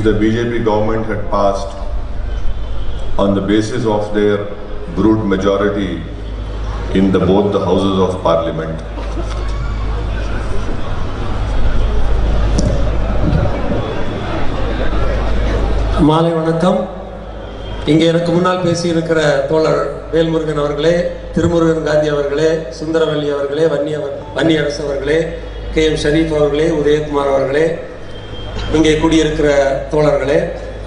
which the BJP government had passed on the basis of their brute majority in both the houses of parliament. மாலை வணக்கம். இங்கே எனக்கு முன்னால் பேசியிருக்கிற தோழர் வேல்முருகன் அவர்களே, திருமுருகன் காந்தி அவர்களே, சுந்தரவல்லி அவர்களே, வன்னியரசு அவர்களே, KM ஷரீஃப் அவர்களே, உதயகுமார் அவர்களே, இங்கே கூடியிருக்கிற தோழர்களே,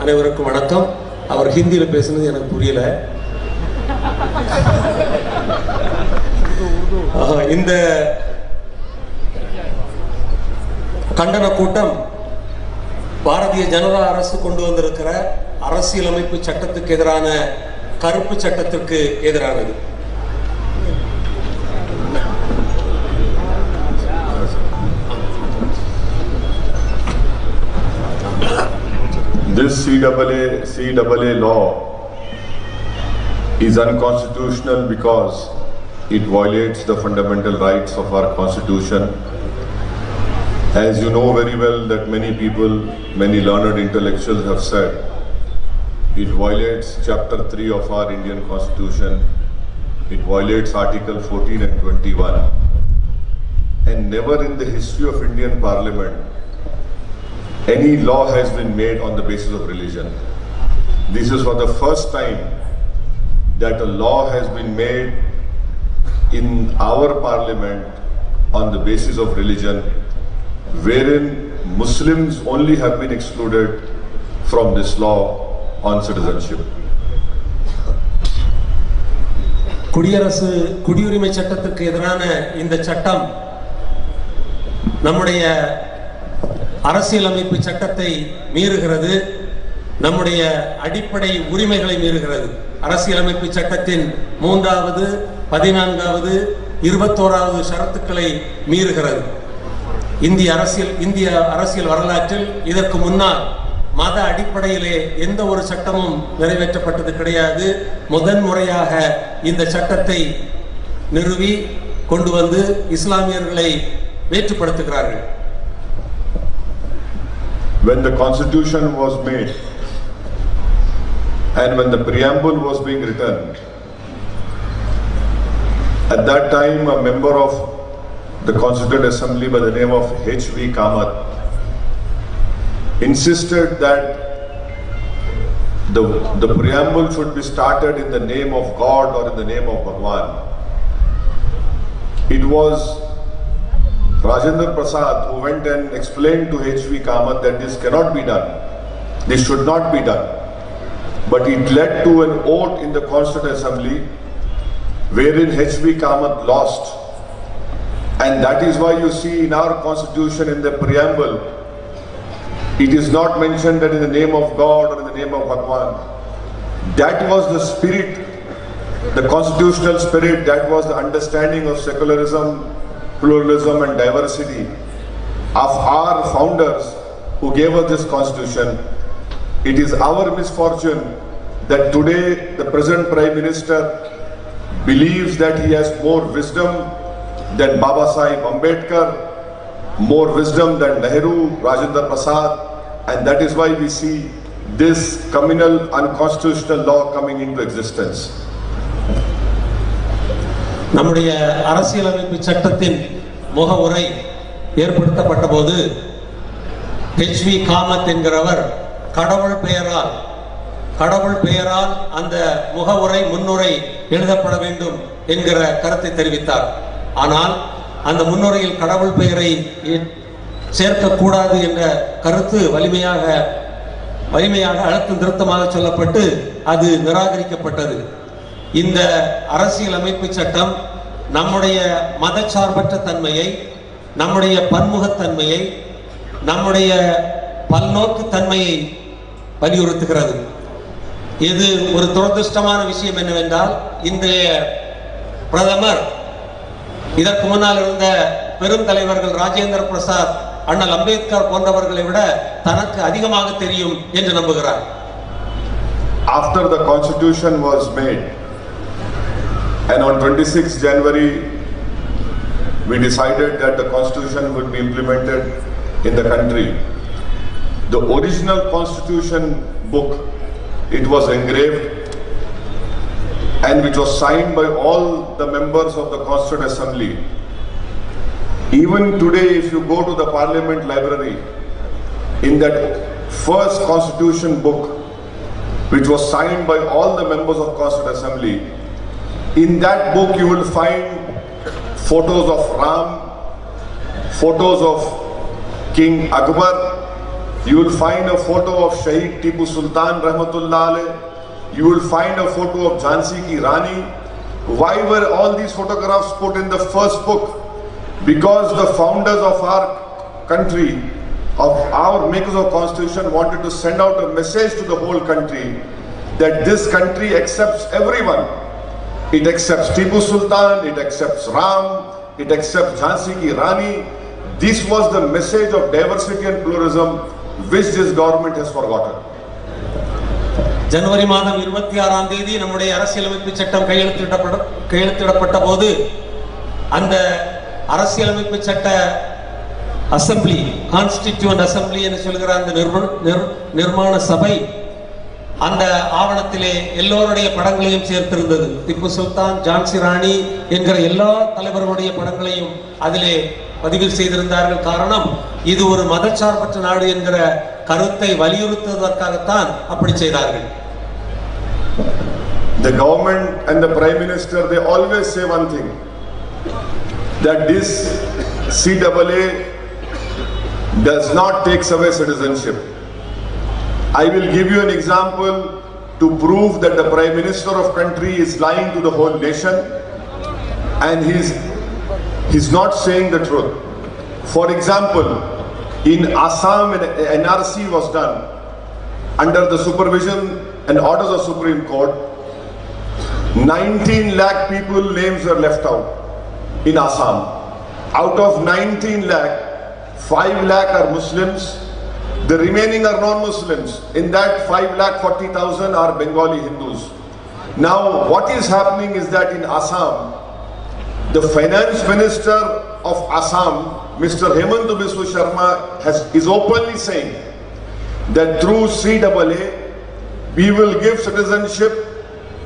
அனைவருக்கும் வணக்கம். அவர் ஹிந்தியில் பேசுனது எனக்கு புரியல. இந்த கண்டன கூட்டம் பாரதிய ஜனதா அரசு கொண்டு வந்திருக்கிற அரசியலமைப்பு சட்டத்துக்கு எதிரான கருப்பு சட்டத்திற்கு எதிரானது. This CAA law is unconstitutional because it violates the fundamental rights of our constitution. As you know very well that many people, many learned intellectuals have said, it violates Chapter 3 of our Indian Constitution. It violates Article 14 and 21. And never in the history of Indian Parliament any law has been made on the basis of religion. This is for the first time that a law has been made in our parliament on the basis of religion, wherein Muslims only have been excluded from this law on citizenship. குடியுரிமை சட்டத்திற்கு எதிரான இந்த சட்டம் நம்முடைய அரசியலமைப்பு சட்டத்தை மீறுகிறது, நம்முடைய அடிப்படை உரிமைகளை மீறுகிறது. அரசியலமைப்பு சட்டத்தின் 3வது, 14வது, 21வது ஷரத்துக்களை மீறுகிறது. இந்திய அரசியல் வரலாற்றில் இதற்கு முன்னால் மத அடிப்படையிலே எந்த ஒரு சட்டமும் நிறைவேற்றப்பட்டது கிடையாது. முதன்முறையாக இந்த சட்டத்தை நிறுவி கொண்டு வந்து இஸ்லாமியர்களை வேற்றுப்படுத்துகிறார்கள். When the constitution was made and when the preamble was being written, at that time a member of the Constituent Assembly by the name of H.V. Kamath insisted that the preamble should be started in the name of God or in the name of Bhagwan. It was Rajendra Prasad who went and explained to H.V. Kamath that this cannot be done, this should not be done. But it led to an vote in the Constituent Assembly wherein H.V. Kamath lost. And that is why you see in our constitution in the preamble, it is not mentioned that in the name of God or in the name of Bhagwan. That was the spirit, the constitutional spirit, that was the understanding of secularism, pluralism and diversity of our founders who gave us this constitution. It is our misfortune that today the present Prime Minister believes that he has more wisdom than Baba Sahib Ambedkar, more wisdom than Nehru, Rajendra Prasad, and that is why we see this communal unconstitutional law coming into existence. நம்முடைய அரசியலமைப்பு சட்டத்தின் முகவுரை ஏற்படுத்தப்பட்ட போது H.V. Kamath என்கிறவர் கடவுள் பெயரால் அந்த முகவுரை முன்னுரை எழுதப்பட வேண்டும் என்கிற கருத்தை தெரிவித்தார். ஆனால் அந்த முன்னுரையில் கடவுள் பெயரை சேர்க்கக்கூடாது என்ற கருத்து வலிமையாக அழுத்தம் திருத்தமாக சொல்லப்பட்டு அது நிராகரிக்கப்பட்டது. இந்த அரசியல் அமைப்பு சட்டம் நம்முடைய மதச்சார்பற்ற தன்மையை, நம்முடைய பன்முகத்தன்மையை, நம்முடைய பல்நோக்கு தன்மையை வலியுறுத்துகிறது. இது ஒரு துரதிருஷ்டமான விஷயம் என்னவென்றால், இன்றைய பிரதமர் இதற்கு முன்னால் இருந்த பெரும் தலைவர்கள் ராஜேந்திர பிரசாத், அண்ணல் அம்பேத்கர் போன்றவர்களை விட தனக்கு அதிகமாக தெரியும் என்று நம்புகிறார். After the constitution was made and on 26 January we decided that the constitution would be implemented in the country, the original constitution book, it was engraved and which was signed by all the members of the Constituent Assembly. Even today, if you go to the Parliament Library, in that first constitution book, which was signed by all the members of Constituent Assembly, in that book you will find photos of Ram, photos of King Akbar, you will find a photo of Shaheed Tipu Sultan Rahmatullah Alayh, you will find a photo of Jhansi Ki Rani. Why were all these photographs put in the first book? Because the founders of our country, of our makers of constitution, wanted to send out a message to the whole country that this country accepts everyone. It accepts Tipu Sultan, it accepts Ram, it accepts Jhansi Ki Rani. This was the message of diversity and pluralism which this government has forgotten. ஜனவரி மாதம் 26ஆம் தேதி நம்முடைய அரசியலமைப்பு சட்டம் கையெழுத்திடப்பட்ட போது அந்த அரசியலமைப்பு சட்ட அசெம்பிளி, கான்ஸ்டிடியூவன்ட் அசெம்பிளி என்று சொல்கிற அந்த நிர்மாண சபை அந்த ஆவணத்திலே எல்லோருடைய படங்களையும் சேர்த்திருந்தது. திப்பு சுல்தான், ஜான்சி ராணி என்கிற எல்லா தலைவர்களுடைய படங்களையும் அதிலே பதிவு செய்திருந்தார்கள். காரணம், இது ஒரு மதச்சார்பற்ற நாடு என்கிற கருத்தை வலியுறுத்துவதற்காகத்தான் அப்படி செய்தார்கள். The government and the Prime Minister, they always say one thing, that this CAA does not take away citizenship. I will give you an example to prove that the Prime Minister of country is lying to the whole nation and he's not saying the truth. For example, in Assam, an NRC was done under the supervision and orders of Supreme Court. 19 lakh people names were left out in Assam. Out of 19 lakh, 5 lakh are Muslims, the remaining are non-Muslims. In that 5,40,000 are Bengali Hindus. Now what is happening is that in Assam, the finance minister of Assam, Mr. Hemant Biswa Sharma is openly saying that through CAA, we will give citizenship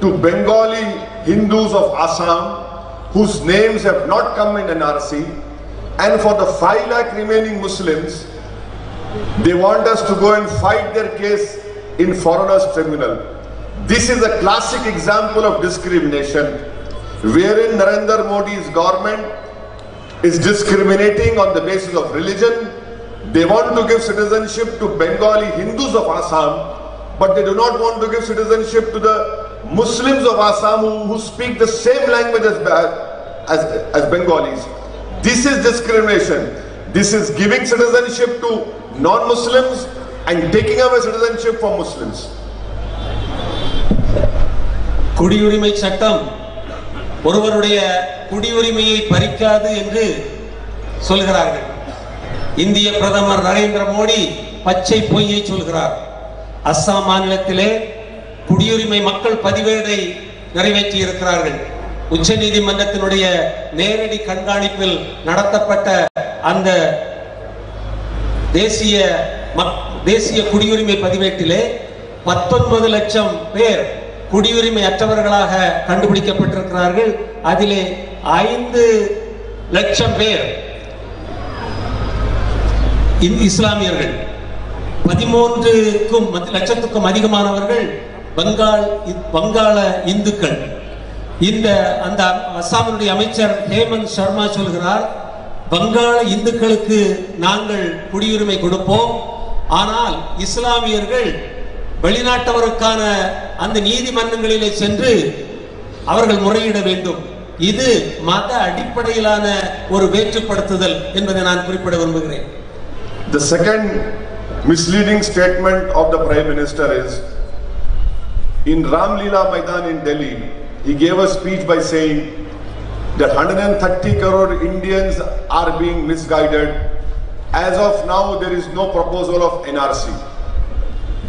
to Bengali Hindus of Assam whose names have not come in NRC, and for the 5 lakh remaining Muslims, they want us to go and fight their case in foreigners tribunal. This is a classic example of discrimination, wherein Narendra Modi's government is discriminating on the basis of religion. They want to give citizenship to Bengali Hindus of Assam, but they do not want to give citizenship to the Muslims of Assam who speak the same language as Bengalis. This is discrimination. This is giving citizenship to non-Muslims and taking away citizenship from Muslims. குடியுரிமை சட்டம் ஒருவருடைய குடியுரிமையை பறிக்காது என்று சொல்கிறார்கள். இந்திய பிரதமர் நரேந்திர மோடி பச்சை பொய்யை சொல்கிறார். அஸ்ஸாம் மாநிலத்திலே குடியுரிமை மக்கள் பதிவேடை நிறைவேற்றி இருக்கிறார்கள். உச்ச நீதிமன்றத்தினுடைய நேரடி கண்காணிப்பில் நடத்தப்பட்ட அந்த தேசிய குடியுரிமை பதிவேட்டிலே 19 லட்சம் பேர் குடியுரிமை அற்றவர்களாக கண்டுபிடிக்கப்பட்டிருக்கிறார்கள். அதிலே 5 லட்சம் பேர் இஸ்லாமியர்கள், 13 லட்சத்துக்கும் அதிகமானவர்கள் வங்காள இந்துக்கள். அந்த அஸ்ஸாமினுடைய அமைச்சர் ஹேமந்த் சர்மா சொல்கிறார், வங்காள இந்துக்களுக்கு நாங்கள் குடியுரிமை கொடுப்போம், ஆனால் இஸ்லாமியர்கள் வெளிநாட்டவருக்கான அந்த நீதிமன்றங்களிலே சென்று அவர்கள் முறையிட வேண்டும். இது மத அடிப்படையிலான ஒரு வேற்றுப்படுத்துதல் என்பதை நான் குறிப்பிட விரும்புகிறேன். The second misleading statement of the Prime Minister is, in Ram Leela Maidan in Delhi, he gave a speech by saying that 130 crore Indians are being misguided. As of now, there is no proposal of NRC.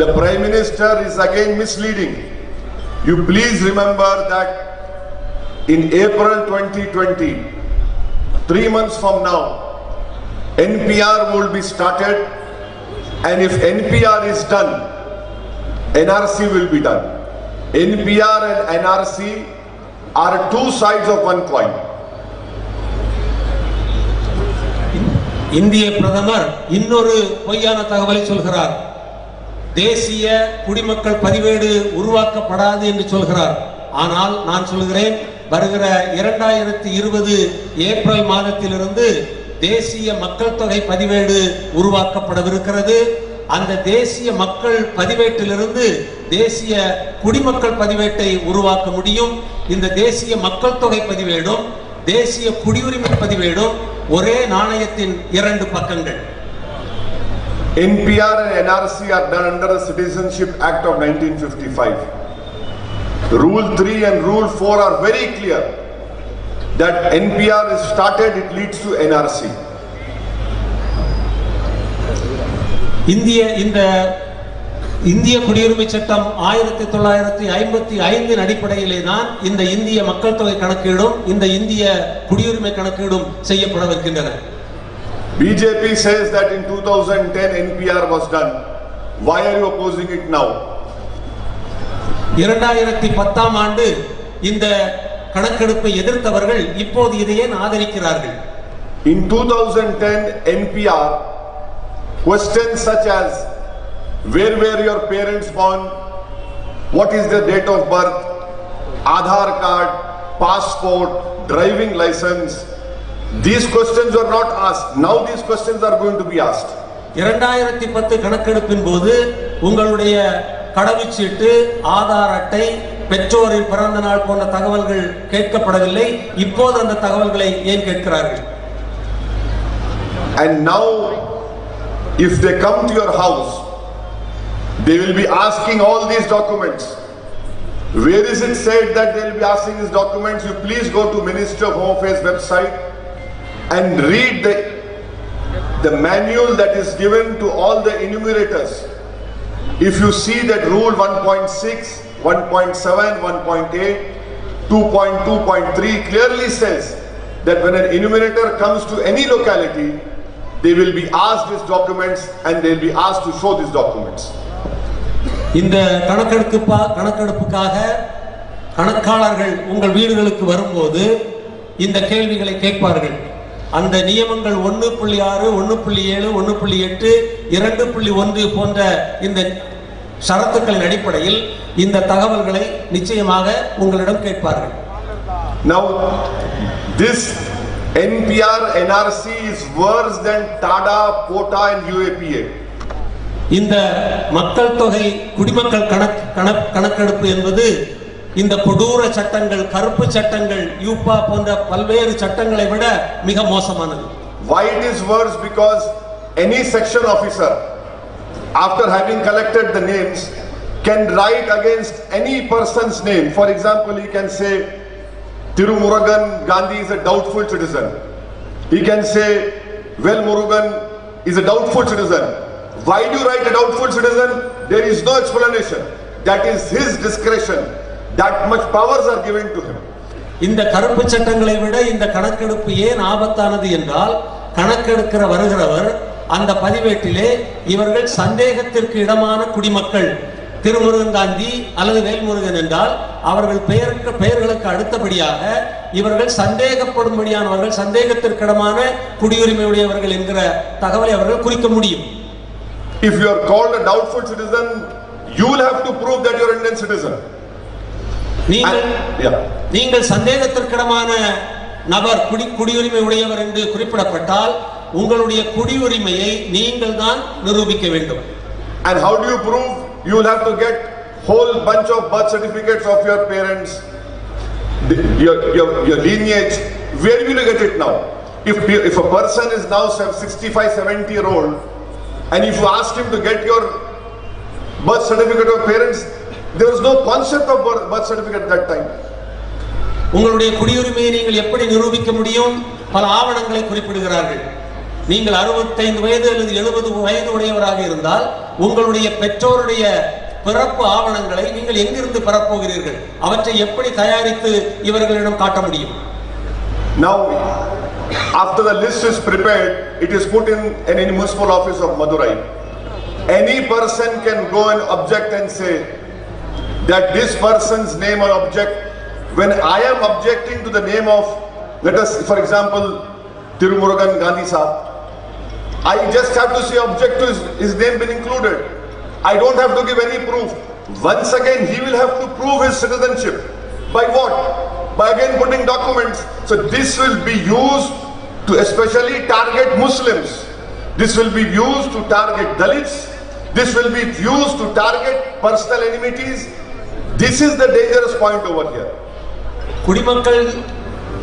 The Prime Minister is again misleading. You please remember that in April 2020, 3 months from now, NPR will be started And if NPR is done, NRC will be done. NPR and NRC are two sides of one coin. இந்திய பிரதமர் இன்னொரு பொய்யான தகவலை சொல்கிறார். தேசிய குடிமக்கள் பதிவேடு உருவாக்கப்படாது என்று சொல்கிறார். ஆனால் நான் சொல்கிறேன், வருகிற 2020 ஏப்ரல் மாதத்திலிருந்து தேசிய மக்கள் தொகை பதிவேடு உருவாக்கப்படவிருக்கிறது. அந்த தேசிய மக்கள் பதிவேட்டிலிருந்து தேசிய குடிமக்கள் பதிவேட்டை உருவாக்க முடியும். இந்த தேசிய மக்கள் தொகை பதிவேடும் தேசிய குடியுரிமை பதிவேடும் ஒரே நாணயத்தின் இரண்டு பக்கங்கள். NPR and NRC are done under the Citizenship Act of 1955. Rule 3 and Rule 4 are very clear that NPR is started, it leads to NRC. இந்திய குடியுரிமை சட்டம் 1955 அடிப்படையிலே தான் இந்த இந்திய மக்கள் தொகை கணக்கீடும் இந்த இந்திய குடியுரிமை கணக்கீடும் செய்யப்படவிருக்கின்றன. BJP says that in 2010 NPR was done. Why are you opposing it now? 2010ஆம் ஆண்டு இந்த கணக்கெடுப்பை எதிர்த்தவர்கள் இப்போது இதை ஏன் ஆதரிக்கிறார்கள்? In 2010 NPR, questions such as where were your parents born, what is the date of birth, Aadhaar card, passport, driving license, these questions were not asked. Now these questions are going to be asked. 2010 கணக்கெடுப்பின் போது உங்களுடைய கடவுச்சீட்டு, ஆதார் அட்டை, பெற்றோரின் பிறந்த நாள் போன்ற தகவல்கள் கேட்கப்படவில்லை. இப்போது அந்த தகவல்களை ஏன் கேட்கிறார்கள்? And now if they come to your house, they will be asking all these documents. Where is it said that they will be asking these documents? You please go to Ministry of Home Affairs website and read the manual that is given to all the enumerators. If you see that Rule 1.6, 1.7, 1.8, 2.2.3 clearly says that when an enumerator comes to any locality, they will be asked these documents and they will be asked to show these documents. இந்த கணக்கெடுப்புக்காக கணக்காளர்கள் உங்கள் வீடுகளுக்கு வரும்போது இந்த கேள்விகளை கேட்பார்கள். அந்த நியமங்கள் 1.6, 1.7, 1.8, 2.1 போன்ற இந்த ஷரத்துக்களின் அடிப்படையில் இந்த தகவல்களை நிச்சயமாக உங்களிடம் கேட்பார்கள். Now this NPR NRC is worse than TADA, POTA and UAPA. இந்த மக்கள் தொகை குடிமக்கள் கணக்கெடுப்பு என்பது இந்த கொடூர சட்டங்கள், கருப்பு சட்டங்கள், யூப்பா போன்ற பல்வேறு சட்டங்களை விட மிக மோசமானது. Why it is worse? Because any section officer, after having collected the names, can write against any person's name. For example, he can say Tirumurugan Gandhi is a doubtful citizen. He can say Well Murugan is a doubtful citizen. Why do you write a doubtful citizen? There is no explanation. That is his discretion. That much powers are given to him. இந்த கருப்பு சட்டங்களை விட இந்த கணக்கெடுப்பு ஏன் ஆபத்தானது என்றால், கணக்கெடுக்கிற வருகிறவர் அந்த பதிவேட்டிலே இவர்கள் சந்தேகத்திற்கு இடமான குடிமக்கள் திருமுருகன் காந்தி அல்லது வேல்முருகன் என்றால் அவர்கள் பெயர்களுக்கு அடுத்தபடியாக இவர்கள் சந்தேகப்படும்படியானவர்கள், சந்தேகத்திற்கிடமான குடியுரிமை உடையவர்கள் என்கிற தகவலை அவர்கள் குறிக்க முடியும். If you are called a doubtful citizen, you will have to prove that you are an Indian citizen. நீங்கள் சந்தேகத்திற்கிடமான நபர் குடியுரிமை உடையவர் என்று குறிப்பிடப்பட்டால் உங்களுடைய குடியுரிமையை நீங்கள் தான் நிரூபிக்க வேண்டும். And how do you prove? You will have to get whole bunch of birth certificates of your parents, your lineage. Where will you get it now? If a person is now 65, 70-year-old, and if you ask him to get your birth certificate of parents, there was no concept of birth certificate at that time. உங்களுடைய குடியுரிமையை நீங்கள் எப்படி நிரூபிக்க முடியும்? பல ஆவணங்களை குறிப்பிடுகிறார்கள். நீங்கள் 65 வயது அல்லது 70 வயது உடையவராக இருந்தால் உங்களுடைய பெற்றோருடைய பிறப்பு ஆவணங்களை நீங்கள் எங்கிருந்து பெறப்போகிறீர்கள்? அவற்றை எப்படி தயாரித்து இவர்களிடம் காட்ட முடியும்? Now, after the list is prepared, it is put in any municipal office of Madurai. any person can go and object and say that this person's name or object, when I am objecting to the name of, let us, for example, Tirumurugan Gandhi Sahab, I just have to say object to his name been included. I don't have to give any proof. Once again, he will have to prove his citizenship. By what? By again putting documents. So this will be used to especially target Muslims. This will be used to target Dalits. This will be used to target personal enmities. This is the dangerous point over here. குடிமக்கள்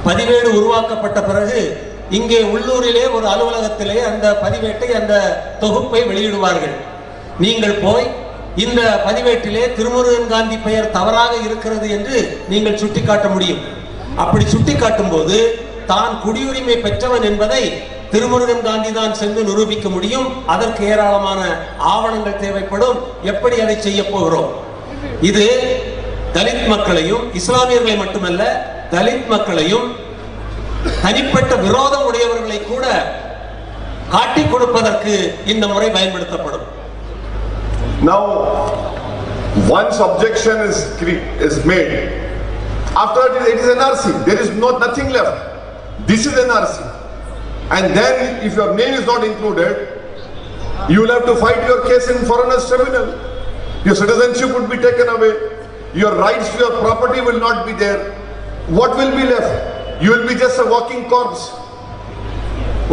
பதிவேடு உருவாக்கப்பட்ட பிறகு இங்கே உள்ளூரிலே ஒரு அலுவலகத்திலே அந்த பதிவேட்டை அந்த தொகுப்பை வெளியிடுவார்கள். நீங்கள் போய் இந்த பதிவேட்டிலே திருமுருகன் காந்தி பெயர் தவறாக இருக்கிறது என்று நீங்கள் சுட்டிக்காட்ட முடியும். அப்படி சுட்டிக்காட்டும் போது தான் குடியுரிமை பெற்றவன் என்பதை திருமுருகன் காந்தி தான் சென்று நிரூபிக்க முடியும். அதற்கு ஏராளமான ஆவணங்கள் தேவைப்படும். எப்படி அதை செய்ய போகிறோம்? இது தலித் மக்களையும் இஸ்லாமியர்களை மட்டுமல்ல தலித் மக்களையும் தனிப்பட்ட விரோதம் உடையவர்களை கூட காட்டிக் கொடுப்பதற்கு இந்த முறை பயன்படுத்தப்படும். Now, once objection is made, after it is NRC. There is nothing left. This is NRC. And then, if your name is not included, you will have to fight your case in foreigners tribunal. Your citizenship would be taken away. Your rights to your property will not be there. What will be left? You will be just a walking corpse.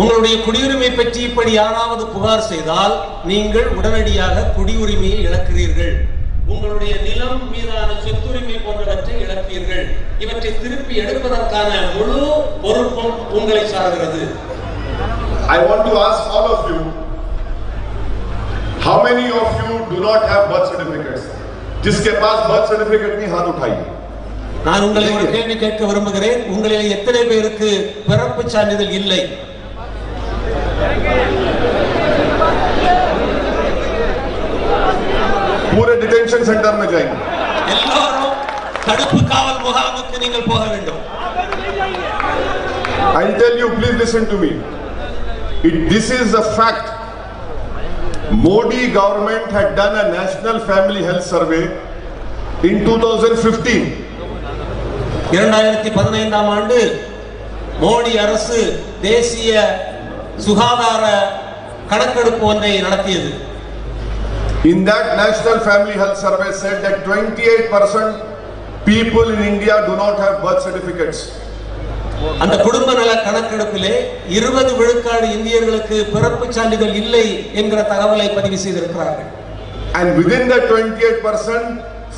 உங்களுடைய குடியுரிமை பற்றி இப்படி யாராவது புகார் செய்தால் நீங்கள் உடனடியாக குடியுரிமையை இழக்கிறீர்கள். உங்களுடைய நிலம் மீதான சொத்துரிமை போன்றவற்றை இழப்பீர்கள். இவற்றை திருப்பி எடுப்பதற்கான முழு பொறுப்பும் உங்களை சார்கிறது. I want to ask all of you, how many of you do not have birth certificates? जिसके पास birth certificate नहीं हाथ उठाइए. நான் உங்களை ஒரு கேள்வி கேட்க விரும்புகிறேன். உங்களில் எத்தனை பேருக்கு பிறப்பு சான்றிதழ் இல்லை? पूरे डिटेंशन सेंटर में जाएंगे. எல்லாரும் தடுப்பு காவல் முகாமுக்கு நீங்கள் போக வேண்டும். I'll tell you, please listen to me. This is a fact. Modi government had done a national family health survey in 2015. 2015ஆம் ஆண்டு மோடி அரசு தேசிய சுகாதார கணக்கெடுப்பு ஒன்றை நடத்தியது. In that national family health survey said that 28% people in India do not have birth certificates. அந்த குடும்ப நல கணக்கெடுப்பிலே 20 விழுக்காடு இந்தியர்களுக்கு பிறப்பு சான்றிதழ் இல்லை என்கிற தகவலை பதிவு செய்திருக்கிறார்கள். And within that 28%,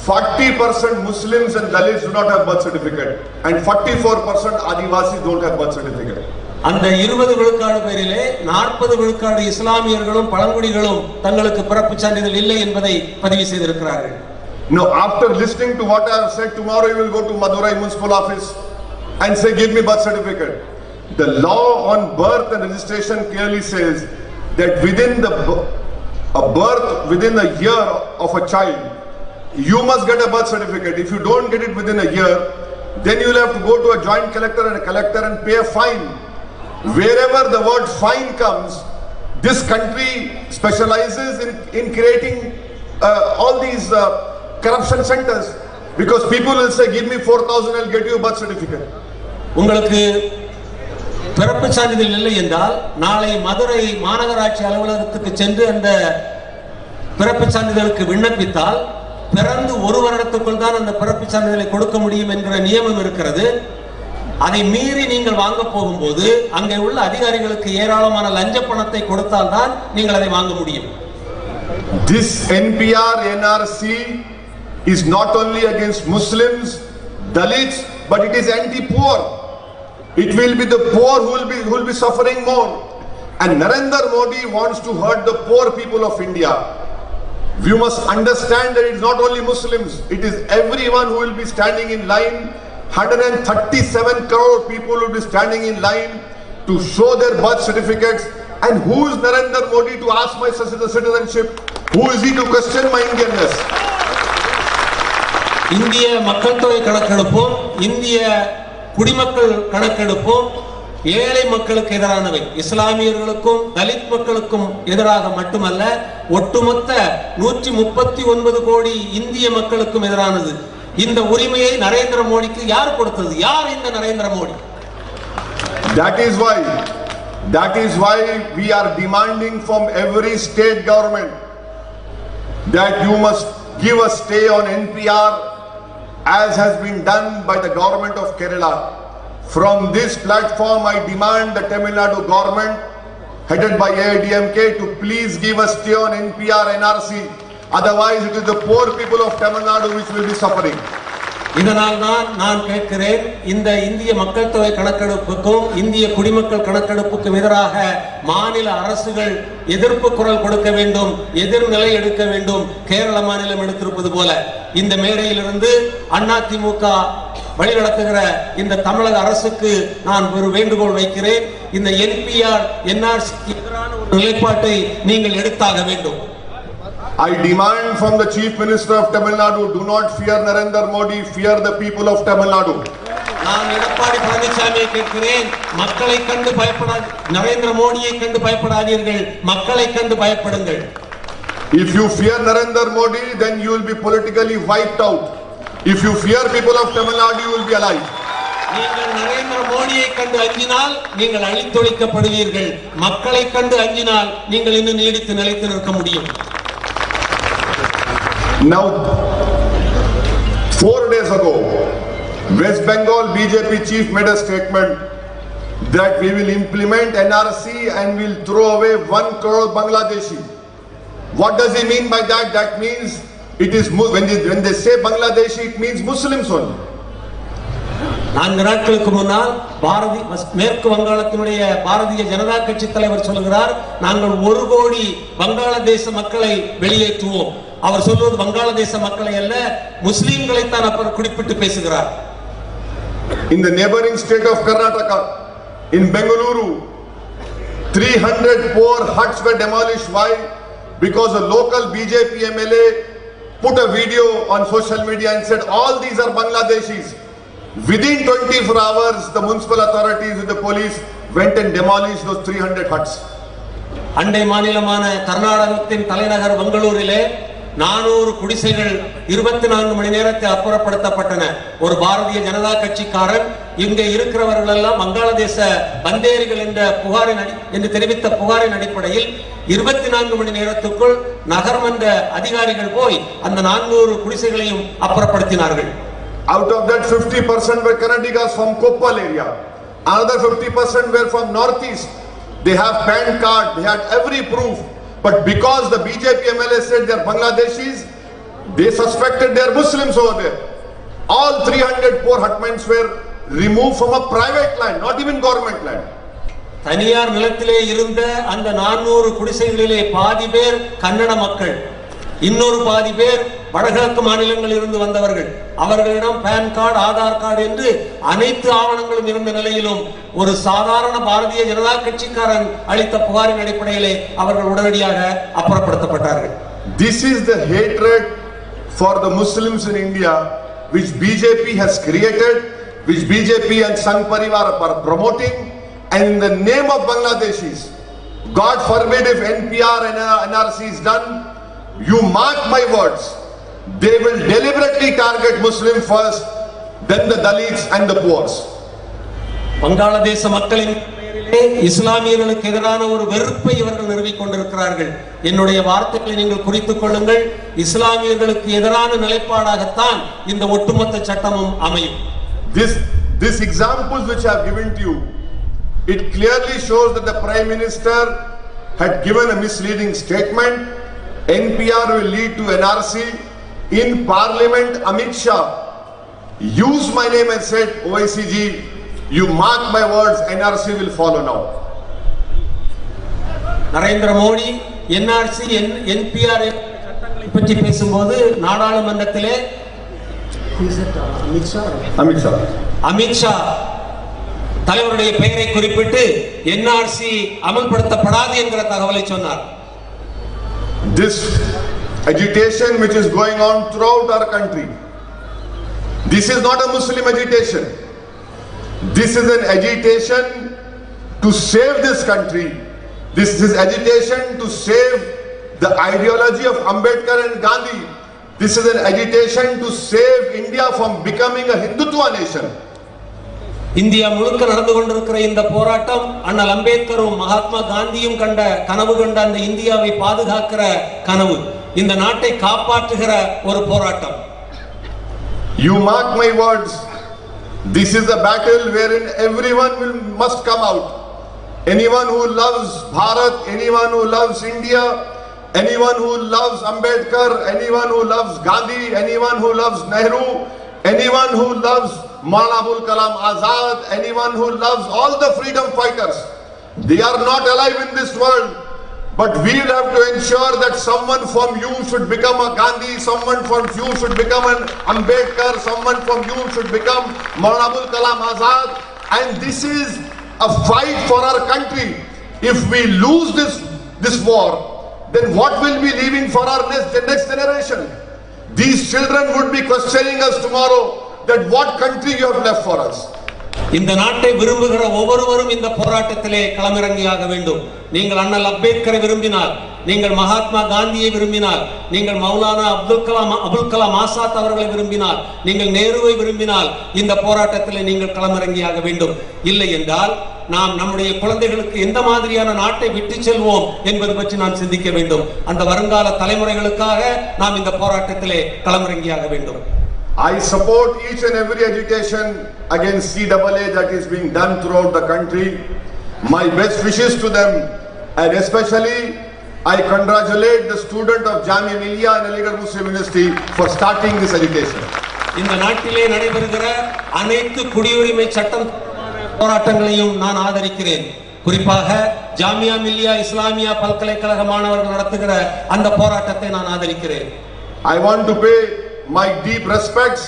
40% Muslims and Dalits do not have birth certificate, and 44% Adivasis don't have birth certificate. அந்த 20 விழுக்காடு பேரிலே 40 விழுக்காடு இஸ்லாமியர்களும் பழங்குடிகளும் தங்களுக்கு பிறப்பு சான்றிதழ் இல்லை என்பதை பதிவு செய்திருக்கிறார்கள். Now, after listening to what I have said, tomorrow you will go to Madurai municipal office and say, give me birth certificate. The law on birth and registration clearly says that within a year of a child, you must get a birth certificate. If you don't get it within a year, then you will have to go to a joint collector and a collector and pay a fine. Wherever the word fine comes, this country specializes in creating all these corruption centers, because people will say, give me 4,000, I'll get you a birth certificate. உங்களுக்கு பிறப்பு சான்றிதழ் இல்லை என்றால் நாளை மதுரை மாநகராட்சி அலுவலகத்துக்கு சென்று அந்த பிறப்பு சான்றிதழுக்கு விண்ணப்பித்தால் பிறந்து ஒரு வருடத்துக்குள் தான் அந்த பிறப்பு சான்றிதழை கொடுக்க முடியும் என்கிற நியமம் இருக்கிறது. அதை மீறி நீங்கள் வாங்க போகும்போது அங்கே உள்ள அதிகாரிகளுக்கு ஏராளமான லஞ்ச பணத்தை கொடுத்தால் தான் நீங்கள் அதை வாங்க முடியும். This NPR NRC is not only against Muslims, Dalits, but it is anti-poor. It will be the poor who will be suffering more. And Narendra Modi wants to hurt the poor people of India. You must understand that it is not only Muslims, it is everyone who will be standing in line. 137 crore people will be standing in line to show their birth certificates. And who is Narendra Modi to ask my citizenship? Who is he to question my Indianness? இந்திய மக்கள் தொகை கணக்கெடுப்போம், இந்திய குடிமக்கள் கணக்கெடுப்போம், ஏழை மக்களுக்கு எதிரானவை. இஸ்லாமியர்களுக்கும் தலித் மக்களுக்கும் எதிராக மட்டுமல்ல, ஒட்டுமொத்த 139 கோடி இந்திய மக்களுக்கும் எதிரானது. இந்த உரிமையை நரேந்திர மோடிக்கு யார் கொடுத்தது? யார் இந்த Narendra Modi? That is why we are demanding from every state government that you must give a stay on NPR as has been done by the government of Kerala. From this platform I demand the Tamil Nadu government headed by AIDMK to please give a stay on NPR NRC. Otherwise it is the poor people of Tamil Nadu which will be suffering. இதனால் நான் கேட்கிறேன், இந்த இந்திய மக்கள் தொகை கணக்கெடுப்புக்கும் இந்திய குடிமக்கள் கணக்கெடுப்புக்கும் எதிராக மாநில அரசுகள் எதிர்ப்பு குரல் கொடுக்க வேண்டும், எதிர்நிலை எடுக்க வேண்டும். கேரள மாநிலம் எடுத்திருப்பது போல இந்த மேடையிலிருந்து அதிமுக வழிநடத்துகிற இந்த தமிழக அரசுக்கு நான் ஒரு வேண்டுகோள் வைக்கிறேன். இந்த NPR NRC எதிரான ஒரு நிலைப்பாட்டை நீங்கள் எடுத்தாக வேண்டும். I demand from the Chief Minister of Tamil Nadu, do not fear Narendra Modi, fear the people of Tamil Nadu. நான் எடப்பாடி பழனிசாமியை கேட்கிறேன், மக்களை கண்டு பயப்படாது, நரேந்திர மோடியை கண்டு பயப்படாதீர்கள், மக்களை கண்டு பயப்படுங்கள். If you fear Narendra Modi, then you will be politically wiped out. If you fear people of Tamil Nadu, you will be alive. நீங்கள் நரேந்திர மோடியை கண்டு அஞ்சினால் நீங்கள் அழித்தொழிக்கப்படுவீர்கள், மக்களை கண்டு அஞ்சினால் நீங்கள் இன்னும் நீடித்து நிலைத்து நிற்க முடியும். Now, 4 days ago, West Bengal BJP chief made a statement that we will implement NRC and will throw away 1 crore Bangladeshi. What does he mean by that? That means it is when they say Bangladeshi, it means Muslims only. 4 நாட்களுக்கு முன்னால் மேற்கு வங்காளத்தினுடைய பாரதிய ஜனதா கட்சி தலைவர் சொல்கிறார், நாங்கள் 1 கோடி வங்காளதேச மக்களை வெளியேற்றுவோம். அவர் சொல்வது வங்காளதேச மக்களை அல்ல, முஸ்லிம்களை தான் அவர் குறிப்பிட்டு பேசுகிறார். In the neighboring state of Karnataka, in Bengaluru, 300 poor huts were demolished. Why? Because a local BJP MLA put a video on social media and said all these are Bangladeshis. Within 24 hours, the municipal authorities with the police went and demolished those 300 huts. அண்டை மாநிலமான கர்நாடகத்தின் தலைநகர் பெங்களூரிலே 400 குடிசைகள் 24 மணி நேரத்தில் அப்புறப்படுத்தப்பட்டன. ஒரு பாரதிய ஜனதா கட்சிக்காரன் இங்கே இருக்கிறவர்கள் எல்லாம் வங்காளதேச பந்தேரிகள் என்று தெரிவித்த புகாரின் அடிப்படையில் 24 மணி நேரத்துக்குள் நகர்மன்ற அதிகாரிகள் போய் அந்த 400 குடிசைகளையும் அப்புறப்படுத்தினார்கள். Out of that 50% were Kannadigas from Koppal area. Another 50% were from northeast. They have PAN card, they had every proof. But because the BJP MLA said they are Bangladeshis, they suspected they are Muslims over there. All 300 poor hutments were removed from a private land, not even government land. தனியார் நிலத்திலே இருந்த அந்த 400 குடிசைகளிலே பாதி பேர் கன்னட மக்கள், இன்னொரு பாதி பேர் வடகிழக்கு மாநிலங்களில் இருந்து வந்தவர்கள். அவர்களிடம் பேன் கார்டு, ஆதார் கார்டு என்று அனைத்து ஆவணங்களும் இருந்த நிலையிலும் ஒரு சாதாரண பாரதிய ஜனதா கட்சிக்காரன் அளித்த புகாரின் அடிப்படையிலே அவர்கள் உடனடியாக அப்புறப்படுத்தப்பட்டார்கள். This is the hatred for the Muslims in India which BJP has created, which BJP and Sangh Parivar are promoting, and in the name of Bangladeshis, God forbid if NPR and NRC is done, you mark my words, they will deliberately target Muslim first, then the Dalits and the poor. வங்காளதேச மக்களின் இஸ்லாமியர்களுக்கு எதிரான ஒரு வெறுப்பை இவர்கள் நிறுவிக் கொண்டிருக்கிறார்கள். என்னுடைய வார்த்தைகளை நீங்கள் குறித்துக் கொள்ளுங்கள். இஸ்லாமியர்களுக்கு எதிரான நிலைப்பாடாகத்தான் இந்த ஒட்டுமொத்த சட்டமும் அமையும். This examples which I have given to you, it clearly shows that the Prime Minister had given a misleading statement. NPR will lead to NRC. In Parliament, Amit Shah used my name and said, Owaisi ji, you mark my words, NRC will follow now. Narendra Modi NRC NPR சட்டங்களை பற்றி பேசும்போது நாடாளுமன்றத்திலே அமித் ஷா தலைவருடைய பெயரை குறிப்பிட்டு NRC அமல்படுத்தப்படாது என்கிற தகவலை சொன்னார். This agitation which is going on throughout our country, this is not a Muslim agitation. This is an agitation to save this country. This is agitation to save the ideology of Ambedkar and Gandhi. This is an agitation to save India from becoming a Hindutva nation. India முழுக்க நடந்து கொண்டிருக்கிற இந்த போராட்டம் அண்ணல் அம்பேத்கரும் மகாத்மா காந்தியும் கண்ட கனவு கண்ட அந்த இந்தியாவை பாதுகாக்கிற கனவு, இந்த நாட்டை காப்பாற்றுகிற ஒரு போராட்டம். You mark my words, this is a battle wherein everyone must come out. Anyone who loves Bharat, anyone who loves India, anyone who loves Ambedkar, anyone who loves Gandhi, anyone who loves Nehru, anyone who loves Maulana Abul Kalam Azad, anyone who loves all the freedom fighters, they are not alive in this world. But we will have to ensure that someone from you should become a Gandhi, someone from you should become an Ambedkar, someone from you should become Maulana Abul Kalam Azad. And this is a fight for our country. If we lose this war, then what will be leaving for our next generation? These children would be questioning us tomorrow that what country you have left for us. இந்த நாட்டை விரும்புகிற ஒவ்வொருவரும் இந்த போராட்டத்திலே களமிறங்கியாக வேண்டும். நீங்கள் அண்ணல் அம்பேத்கரை விரும்பினால், நீங்கள் மகாத்மா காந்தியை விரும்பினால், நீங்கள் மௌலானா அபுல் கலாம் ஆசாத் அவர்களை விரும்பினால், நீங்கள் நேருவை விரும்பினால் இந்த போராட்டத்திலே நீங்கள் களமிறங்கியாக வேண்டும். இல்லை என்றால் நாம் நம்முடைய குழந்தைகளுக்கு எந்த மாதிரியான நாட்டை விட்டு செல்வோம் என்பது பற்றி நாம் சிந்திக்க வேண்டும். அந்த வருங்கால தலைமுறைகளுக்காக நாம் இந்த போராட்டத்திலே களமிறங்கியாக வேண்டும். I support each and every agitation against CAA that is being done throughout the country. My best wishes to them, and especially I congratulate the student of Jamia Millia and Aligarh Muslim University for starting this agitation. இந்த நாட்டிலே நடைபெறுகிற அனைத்து குடியுரிமை சட்டம் போராட்டங்களையும் நான் ஆதரிக்கிறேன். குறிப்பாக ஜாமியா மில்லியா இஸ்லாமியா பல்கலைக்கழக மாணவர்கள் நடத்துகிற அந்த போராட்டத்தை நான் ஆதரிக்கிறேன். I want to pay my deep respects,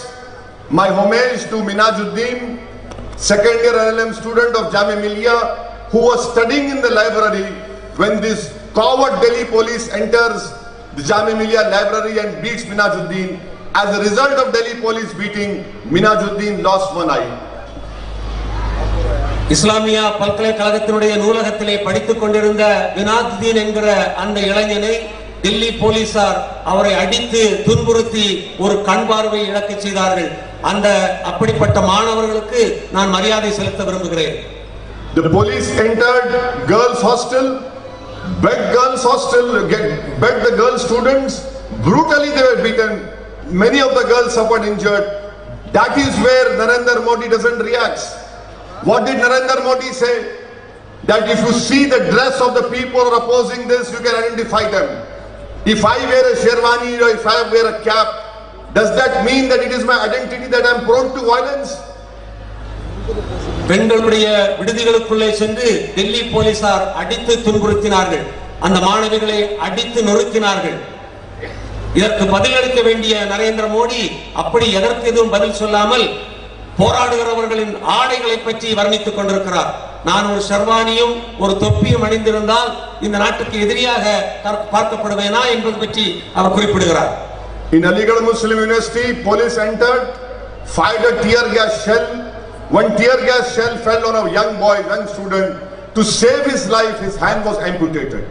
my homage to Minajuddin, second year LLM student of Jamia Millia, who was studying in the library when this coward Delhi police enters the Jamia Millia library and beats Minajuddin. As a result of Delhi police beating, Minajuddin lost one eye. Islamia பல்கலைக்கழகத்தினுடைய நூலகத்திலே படித்துக் கொண்டிருந்த மினாஜுதீன் என்கிற அந்த இளைஞனை டெல்லி போலீசார் அவரை அடித்து துன்புறுத்தி ஒரு கண் பார்வை இழக்க செய்தார்கள். அந்த அப்படிப்பட்ட மாணவர்களுக்கு நான் மரியாதை செலுத்த விரும்புகிறேன். The police entered girls hostel, begged the girl students, brutally they were beaten. Many of the girls suffered injured. That is where Narendra Modi doesn't react. What did Narendra Modi say? That if you see the dress of the people opposing this, you can identify them. If I wear a sherwani or if I wear a cap, does that mean that it is my identity that I am prone to violence? பெண்களுடைய விடுதிகளுக்குள்ளே சென்று டெல்லி போலீசார் அடித்து துன்புறுத்தினார்கள். அந்த மாணவிகளை அடித்து நொறுக்கினார்கள். இதற்கு பதிலளிக்க வேண்டிய நரேந்திர மோடி அப்படி எதற்கு எதுவும் பதில் சொல்லாமல் போராடுகிறவர்களின் ஆடைகளை பற்றி வர்ணித்துக் கொண்டிருக்கிறார். நான் ஒரு ஷர்வானியும் ஒரு தொப்பியும் அணிந்திருந்தால் இந்த நாட்டுக்கு எதிரியாக பார்க்கப்படுவேனா என்பது பற்றி அவர் குறிப்பிடுகிறார். In Aligarh Muslim University, police entered, fired a tear gas shell. One tear gas shell fell on a young boy, young student. To save his life, his hand was amputated.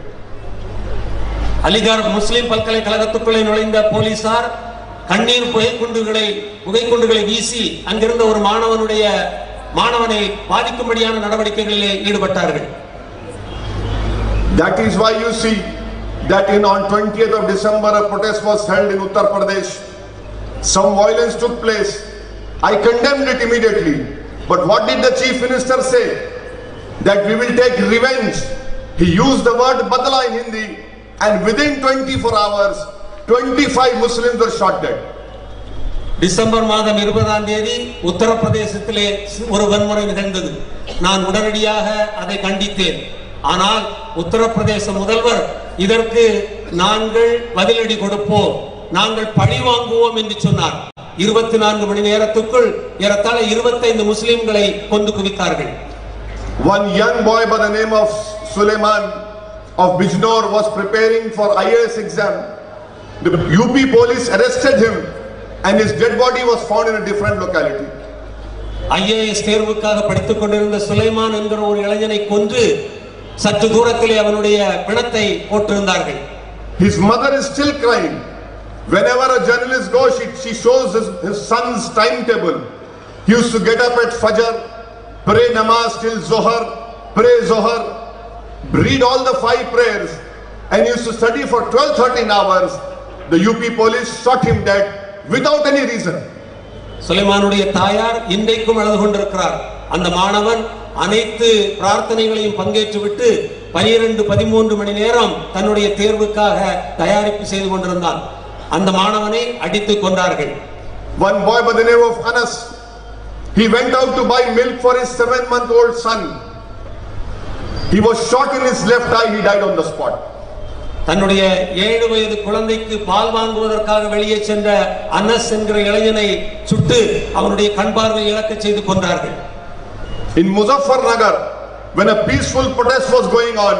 Aligarh முஸ்லிம் பல்கலைக்கழகத்துக்குள்ளே நுழைந்த போலீசார் கண்ணீர் புகைக்குண்டுகளை வீசி அங்கிருந்த ஒரு மாணவனை பாதிக்கும்படியான நடவடிக்கைகளிலே ஈடுபட்டார்கள். That is why you see that on 20th of December a protest was held in Uttar Pradesh. Some violence took place. I condemned it immediately. But what did the Chief Minister say? That we will take revenge. He used the word badla in Hindi, and within 24 hours 25 Muslims were shot dead. December மாதம் 20ஆம் தேதி உத்தரப்பிரதேசத்திலே ஒரு வன்முறை நிகழ்ந்தது. நான் உடனடியாக அதை கண்டித்தேன். ஆனால் உத்தரப்பிரதேச முதல்வர் இதற்கு நாங்கள் பதிலடி கொடுப்போம், நாங்கள் பழி வாங்குவோம் என்று சொன்னார். 24 மணி நேரத்துக்குள் ஏறத்தாழ 25 முஸ்லிம்களை கொண்டு குவித்தார்கள். One young boy by the name of Suleiman of Bijnor was preparing for IAS exam. The UP police arrested him and his dead body was found in a different locality. IAS தேர்வுக்காக படித்துக் கொண்டிருந்த சுலைமான் என்கிற ஒரு இளைஞனை கொன்று சற்று தூரத்திலே அவனுடைய பிணத்தை போட்டிருந்தார்கள். His mother is still crying. Whenever a journalist goes, she shows his son's timetable. He used to get up at Fajr, pray namaz till Zohar, pray Zohar, read all the 5 prayers, and he used to study for 12-13 hours. The UP police shot him dead without any reason. சுலைமானுடைய தாயார் இன்றைக்கும் அழுது கொண்டிருக்கிறார். அந்த மாணவன் அனைத்து பிரார்த்தனைகளையும் பங்கேற்றுவிட்டு 12-13 மணி நேரம் தன்னுடைய தேர்வுக்காக தயாரிப்பு செய்து கொண்டிருந்தான். அந்த மாணவனை அடித்துக் கொண்டார்கள். One boy by the name of Anas, he went out to buy milk for his 7-month-old son. He was shot in his left eye. He died on the spot. தன்னுடைய 7 வயது குழந்தைக்கு பால் வாங்குவதற்காக வெளியே சென்ற அனஸ் என்கிற இளைஞனை சுட்டு அவனுடைய கண் பார்வை இழக்க செய்து கொண்டார்கள். In Muzaffarnagar, when a peaceful protest was going on,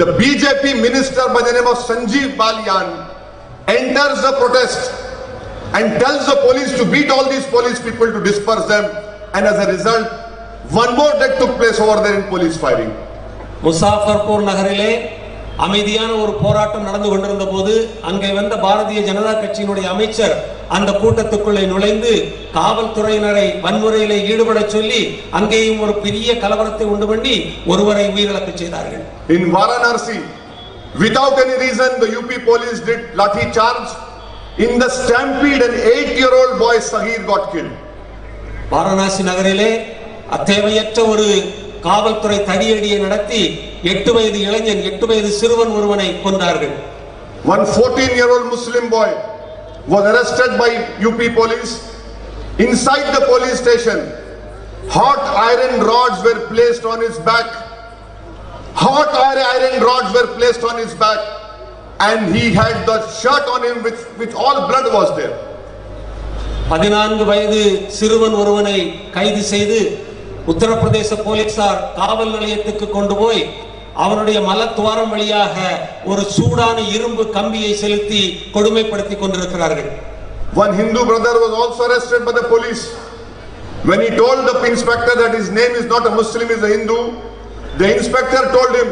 the BJP minister by the name of Sanjeev Balian enters the protest and tells the police to beat all these police people to disperse them, and as a result, one more death took place over there in police firing. Muzaffarpur நகரிலே அமைதியான ஒரு போராட்டம் நடந்து கொண்டிருந்த போது அங்கே வந்த பாரதிய ஜனதா கட்சியினுடைய அமைச்சர் அந்த கூட்டத்துக்குள்ளே நுழைந்து காவல்துறையினரை வன்முறையிலே ஈடுபட சொல்லி அங்கேயும் ஒரு பெரிய கலவரத்தை உண்டு பண்ணி ஒருவரை உயிரிழக்க செய்தார்கள். In Varanasi, without any reason, the UP police did lathi charge. In the stampede, an 8-year-old boy Sahir got killed. Varanasi நகரிலே அத்தேவையற்ற ஒரு காவல்துறை தடியடியை நடத்தி 8 வயது இளைஞன் 8 வயது சிறுவன் ஒருவனை கொன்றார்கள். One 14-year-old Muslim boy was arrested by UP police. Inside the police station, hot iron rods were placed on his back. Hot iron rods were placed on his back, and he had the shirt on him which all blood was there. 14 வயது சிறுவன் ஒருவனை கைது செய்து உத்தரப்பிரதேச போலீசார் காவல் நிலையத்துக்கு கொண்டு போய் அவனுடைய மலத்துவாரம் வழியாக ஒரு சூடான இரும்பு கம்பியை செலுத்தி கொடுமைப்படுத்தி கொண்டிருக்கிறார்கள். One Hindu brother was also arrested by the police. When he told the inspector that his name is not a Muslim, he is a Hindu, the inspector told him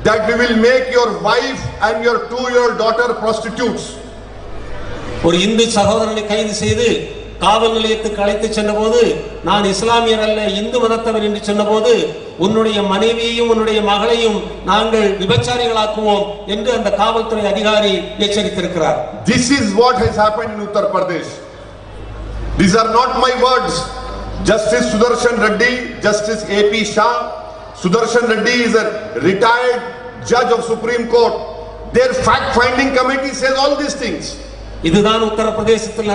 that we will make your wife and your 2-year-old daughter prostitutes. ஒரு இந்து சகோதரனை கைது செய்து காவல் நிலையத்துக்கு அழைத்து சென்றபோது நான் இஸ்லாமியர் அல்ல இந்து மதத்தவர் என்று சொன்னபோது உன்னுடைய மனைவியையும் உன்னுடைய மகளையும் நாங்கள் விபச்சாரிகளாக்குவோம் என்று அந்த காவல்துறை அதிகாரி எச்சரித்திருக்கிறார். This is what has happened in Uttar Pradesh. These are not my words. Justice Sudarshan Reddy, Justice AP Shah. Sudarshan Reddy is a retired judge of Supreme Court. Their fact-finding committee says all these things. இதுதான் உத்தரப்பிரதேசத்தில்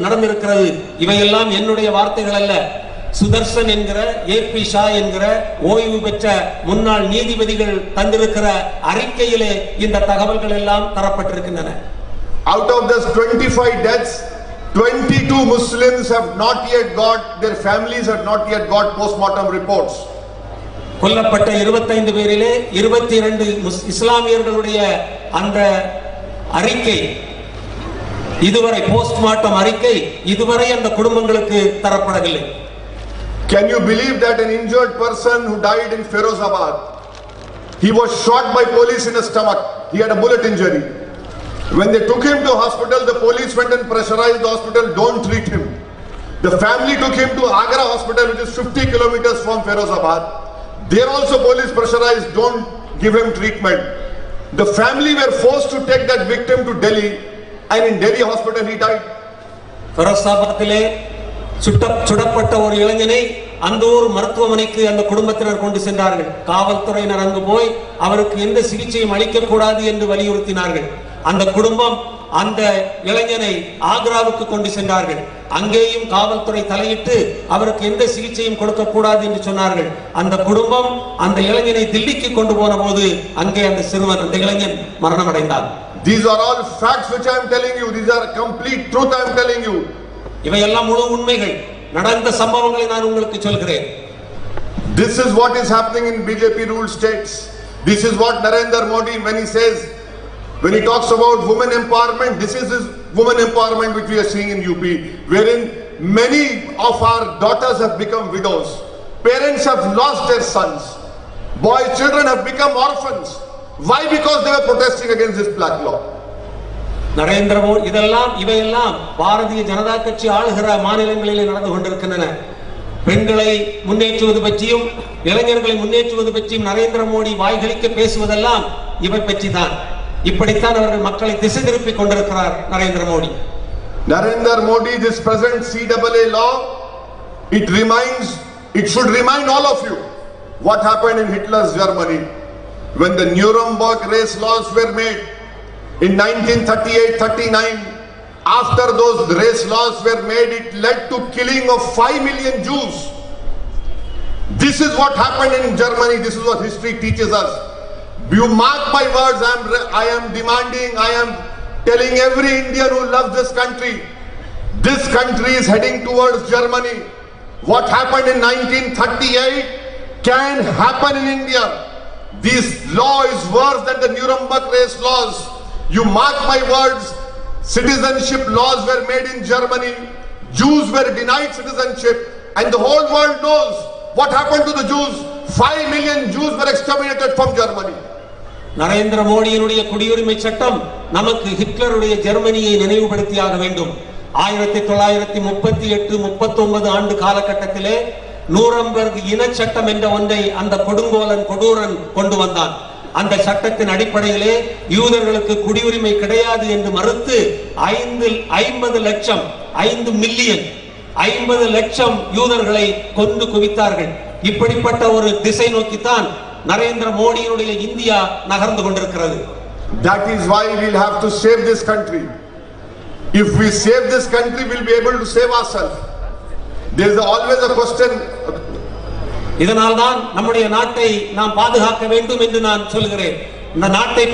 நடந்திருக்கிறது. இவையெல்லாம் என்னுடைய வார்த்தைகள் அல்ல. சுதர்சன் என்கிற AB Shah என்கிற ஓய்வு பெற்ற முன்னாள் நீதிபதிகள் தந்திருக்கிற அறிக்கையிலே இந்த தகவல்கள் எல்லாம் தரப்பட்டிருக்கின்றன. Out of this 25 deaths, 22 Muslims have not yet got, their families have not yet got postmortem reports. கொல்லப்பட்ட 25 பேரிலே 22 இஸ்லாமியர்களுடைய அந்த அறிக்கை இதுவரை போஸ்ட்மார்ட்டம் அறிக்கை இதுவரை அந்த குடும்பங்களுக்கு தரப்படவில்லை. Can you believe that an injured person who died in Firozabad, he was shot by police in the stomach, he had a bullet injury. When they took him to hospital, the police went and pressurized the hospital, don't treat him. The family took him to Agra hospital, which is 50 kilometers from Firozabad. There also police pressurized, don't give him treatment. The family were forced to take that victim to Delhi, and in Delhi hospital he died. ஃபரோசாபாத்திலே சுடப்பட்ட ஒரு இளைஞனை அந்த ஒரு மருத்துவமனைக்கு அந்த குடும்பத்தினர் கொண்டு சென்றார்கள். காவல்துறையினர் அங்கு போய் அவருக்கு எந்த சிகிச்சையும் அளிக்க கூடாது என்று வலியுறுத்தினார்கள். அந்த குடும்பம் அந்த இளைஞனை ஆக்ராவுக்கு கொண்டு சென்றார்கள். அங்கேயும் காவல்துறை தலையிட்டு அவருக்கு எந்த சிகிச்சையும் கொடுக்க கூடாது என்று சொன்னார்கள். அந்த குடும்பம் அந்த இளைஞனை தில்லிக்கு கொண்டு போன போது அங்கே அந்த சிறுவன் அந்த இளைஞன் மரணம் அடைந்தார். These are all facts which I am telling you. These are complete truth I am telling you. இவையெல்லாம் முழு உண்மைகள், நடந்த சம்பவங்களை நான் உங்களுக்கு சொல்கிறேன். This is what is happening in BJP ruled states. This is what Narendra Modi, when he says, when he talks about women empowerment, this is his women empowerment which we are seeing in UP, wherein many of our daughters have become widows. Parents have lost their sons. Boys, children have become orphans. Why? Because they were protesting against this black law. Narendra Modi இவையெல்லாம் பாரதிய ஜனதா கட்சி ஆளுகிற மாநிலங்களிலே நடந்து கொண்டிருக்கின்றன. பெண்களை முன்னேற்றுவது பற்றியும் இளைஞர்களை முன்னேற்றுவது பற்றியும் நரேந்திர மோடி வாய்களிக்க பேசுவதெல்லாம் இவை பற்றி தான். இப்படித்தான் அவர்கள் மக்களை திசை திருப்பி கொண்டிருக்கிறார் Narendra Modi. Narendra Modi, this present CAA law, it should remind all of you what happened in Hitler's Germany when the Nuremberg race laws were made in 1938-39. After those race laws were made, it led to killing of 5 million Jews. This is what happened in Germany. This is what history teaches us. You mark my words, I am demanding, I am telling every Indian who loves this country is heading towards Germany. What happened in 1938 can happen in India. This law is worse than the Nuremberg race laws. You mark my words, citizenship laws were made in Germany. Jews were denied citizenship, and the whole world knows what happened to the Jews. 5 million Jews were exterminated from Germany. Narendra மோடியினுடைய குடியுரிமை சட்டம் நமக்கு ஹிட்லருடைய ஜெர்மனியை நினைவுபடுத்தியாக வேண்டும். 1938-39 ஆண்டு காலகட்டத்திலே நூரம்பர்க் இன சட்டம் என்ற ஒன்றை அந்த கொடூரன் கொண்டு வந்தான். அந்த சட்டத்தின் அடிப்படையிலே யூதர்களுக்கு குடியுரிமை கிடையாது என்று மறுத்து 50 லட்சம் யூதர்களை கொண்டு குவித்தார்கள். இப்படிப்பட்ட ஒரு திசை நோக்கித்தான் நரேந்திர மோடியினுடைய இந்தியா நகர்ந்து கொண்டிருக்கிறது. That is why we'll have to save this country. If we save this country, we'll be able to save ourselves. There is always a question. இதனால்தான் நம்முடைய நாட்டை நாம் பாதுகாக்க வேண்டும் என்று நான் சொல்கிறேன். இந்த நாட்டை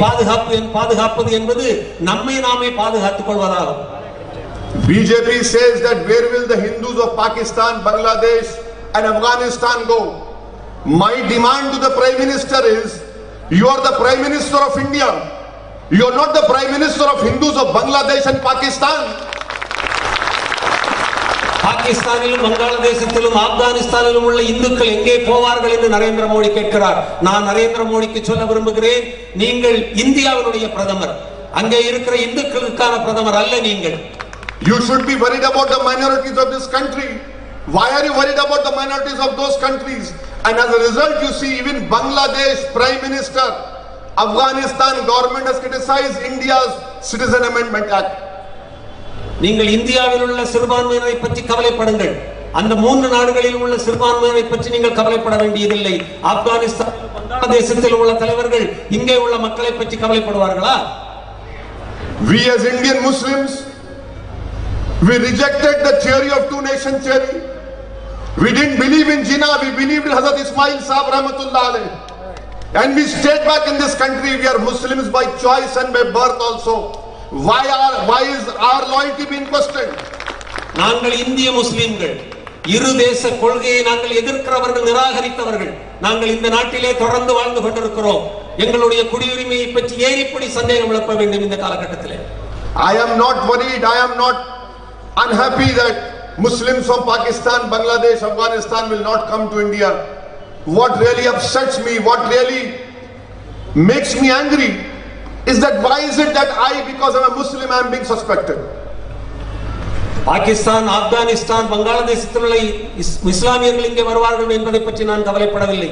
பாதுகாப்பது என்பது நம்மை நாமே பாதுகாத்துக் கொள்வதாகும். BJP says that where will the Hindus of Pakistan, Bangladesh and Afghanistan go? My demand to the Prime Minister is, you are the Prime Minister of India. You are not the Prime Minister of Hindus of Bangladesh and Pakistan. பாகிஸ்தானிலும் வங்காளதேசத்திலும் ஆப்கானிஸ்தானிலும் உள்ள இந்துக்கள் எங்கே போவார்கள் என்று நரேந்திர மோடி கேட்கிறார். நான் நரேந்திர மோடிக்கு சொல்ல விரும்புகிறேன், நீங்கள் இந்தியாவினுடைய பிரதமர், அங்கே இருக்கிற இந்துக்களுக்கான பிரதமர் அல்ல நீங்கள். You should be worried about the minorities of this country. Why are you worried about the minorities of those countries? And as a result, you see even Bangladesh Prime Minister, Afghanistan government has criticized India's Citizen Amendment Act. நீங்கள் இந்தியாவில் உள்ள சிறுபான்மையினரை பற்றி கவலைப்படுங்கள். அந்த 3 நாடுகளில் உள்ள சிறுபான்மையினரை பற்றி நீங்கள் கவலைப்பட வேண்டியதில்லை. ஆப்கானிஸ்தான், வங்காளதேசத்தில் உள்ள தலைவர்கள் இங்கே உள்ள மக்களை பற்றி கவலைப்படுவார்களா? We as Indian Muslims, we rejected the theory of two-nation theory. We didn't believe in Jinnah, we believed in Hazrat Ismail Sahib Rahmatullah Alayh. And we stayed back in this country. We are Muslims by choice and by birth also. Why is our loyalty being questioned? நாங்கள் இந்திய முஸ்லிம்கள், இரு தேச கொள்கையை நாங்கள் எதிர்க்கிறவர்கள், நிராகரித்தவர்கள். நாங்கள் இந்த நாட்டிலே தொடர்ந்து வாழ்ந்து கொண்டிருக்கிறோம். எங்களுடைய குடியுரிமையை பற்றி ஏன் இப்படி சந்தேகம் எழுப்ப வேண்டும் இந்த காலகட்டத்திலே? I am not worried, I am not unhappy that Muslims from Pakistan, Bangladesh, Afghanistan will not come to India. What really upsets me, what really makes me angry is that why is it that because I'm a Muslim, I am being suspected? Pakistan, Afghanistan, வங்காளதேசத்தில் உள்ள இஸ்லாமியர்கள் இங்கே வருவார்கள் என்பதை பற்றி நான் கவலைப்படவில்லை.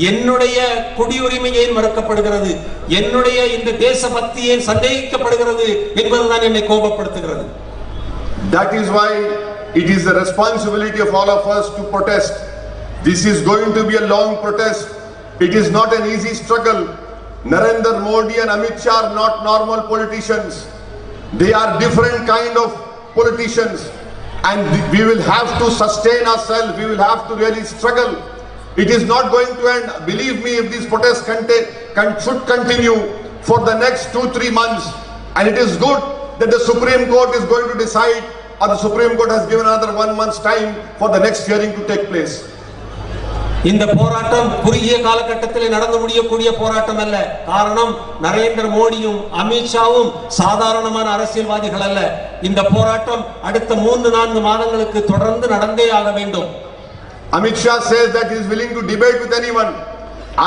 என்னுடைய குடியுரிமை ஏன் மறுக்கப்படுகிறது, என்னுடைய இந்த தேசபக்தி ஏன் சந்தேகிக்கப்படுகிறது என்பதுதான் என்னை கோபப்படுத்துகிறது. That is why it is the responsibility of all of us to protest. This is going to be a long protest. It is not an easy struggle. Narendra Modi and Amit Shah are not normal politicians. They are different kind of politicians, and we will have to sustain ourselves. We will have to really struggle. It is not going to end. Believe me, if these protests should continue for the next 2-3 months, and it is good that the Supreme Court is going to decide, or the Supreme Court has given another 1 month's time for the next hearing to take place. இந்த போராட்டம் குறுகிய காலகட்டத்தில் நடந்து முடியக்கூடிய போராட்டம் அல்ல. காரணம், நரேந்திர மோடியும் அமித்ஷாவும் சாதாரணமான அரசியல்வாதிகள் அல்ல. இந்த போராட்டம் அடுத்த 3-4 மாதங்களுக்கு தொடர்ந்து நடந்தே ஆக வேண்டும். Amit Shah says that he is willing to debate with anyone.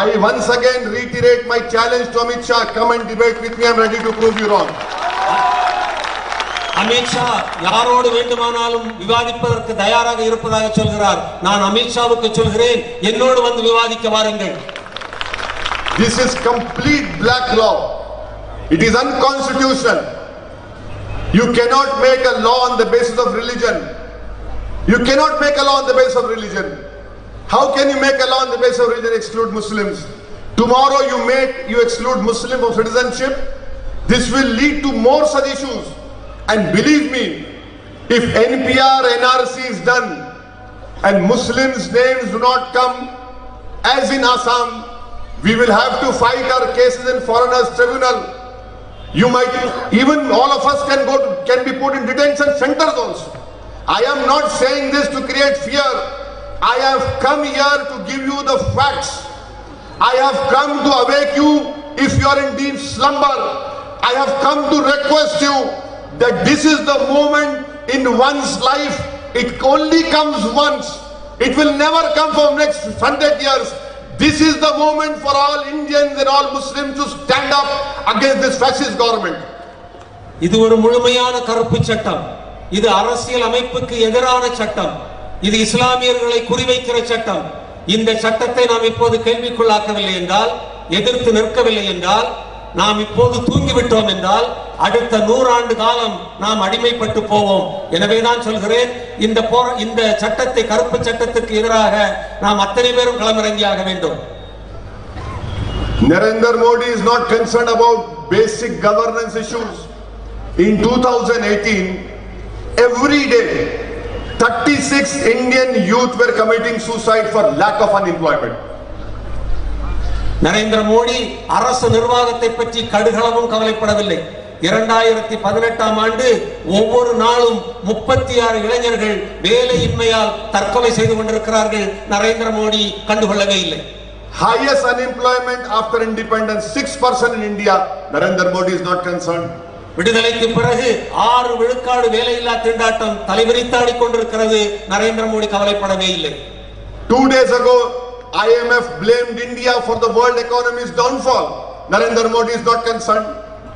I once again reiterate my challenge to Amit Shah, come and debate with me, I am ready to prove you wrong. Amit Shah யாரோடு வேண்டுமானாலும் விவாதிப்பதற்கு தயாராக இருப்பதாக சொல்கிறார். நான் அமித்ஷாவுக்கு சொல்கிறேன், என்னோடு வந்து விவாதிக்க வாருங்கள். This is complete black law. It is unconstitutional. You cannot make a law on the basis of religion. You cannot make a law on the basis of religion. How can you make a law on the basis of religion, exclude Muslims? Tomorrow you exclude Muslim of citizenship. This will lead to more such issues. And believe me, if NPR, NRC is done and Muslims' names do not come, as in Assam, we will have to fight our cases in foreigners tribunal. You might, even all of us can be put in detention centers also. I am not saying this to create fear. I have come here to give you the facts. I have come to awake you if you are in deep slumber. I have come to request you that this is the moment in one's life. It only comes once. It will never come for next 100 years. This is the moment for all Indians and all Muslims to stand up against this fascist government. இது ஒரு முழுமையான கருப்பு சட்டம். இது அரசியல் அமைப்புக்கு எதிரான சட்டம். இது இஸ்லாமியர்களை குறிவைக்கிற சட்டம். இந்த சட்டத்தை நாம் இப்போது கேள்விக்குள்ளாக்கவில்லை என்றால், எதிர்த்து நிற்கவில்லை என்றால், நாம் இப்போது தூங்கிவிட்டோம் என்றால் அடுத்த 100 ஆண்டு காலம் நாம் அடிமைப்பட்டு போவோம். எனவேதான் சொல்கிறேன், இந்த சட்டத்தை, கருப்பு சட்டத்துக்கு எதிராக நாம் அத்தனை பேரும் களமிறங்கியாக வேண்டும். Narendra Modi is not concerned about basic governance issues. In 2018, every day 36 Indian youth were committing suicide for lack of unemployment. Narendra Modi அரசு நிர்வாகத்தை பற்றி கடுகளவும் கவலைப்படவில்லை. 2018ஆம் ஆண்டு ஒவ்வொரு நாளும் 36 இளைஞர்கள் வேலையின்மையால் தற்கொலை செய்து கொண்டிருக்கிறார்கள். நரேந்திர மோடி கண்டுகொள்ளவே இல்லை. Highest unemployment after independence, 6% in India. Narendra Modi is not concerned. விடுதலைக்கு பிறகு 6 விழுக்காடு வேலையில்லா திண்டாட்டம் தலைவிரித்தாடி கொண்டிருக்கிறது. நரேந்திர மோடி கவலைப்படவே இல்லை. 2 days ago IMF blamed India for the world economy's downfall. Narendra Modi is not concerned.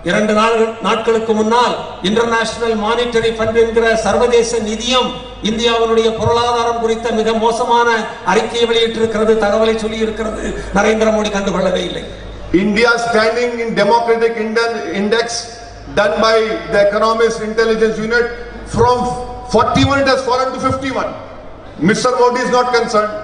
2 நாட்களுக்கு முன்னால் இன்டர்நேஷனல் மானிட்டரி ஃபண்ட் என்கிற சர்வதேச நிதியம் இந்தியாவுடைய பொருளாதாரம் குறித்த மிக மோசமான அறிக்கையை வெளியிட்டிருக்கிறது, தகவலை சொல்லி இருக்கிறது. நரேந்திர மோடி கண்டுகொள்ளவே இல்லை. India standing in democratic index done by the economist intelligence unit from 41 it has fallen to 51. Mr. Modi is not concerned.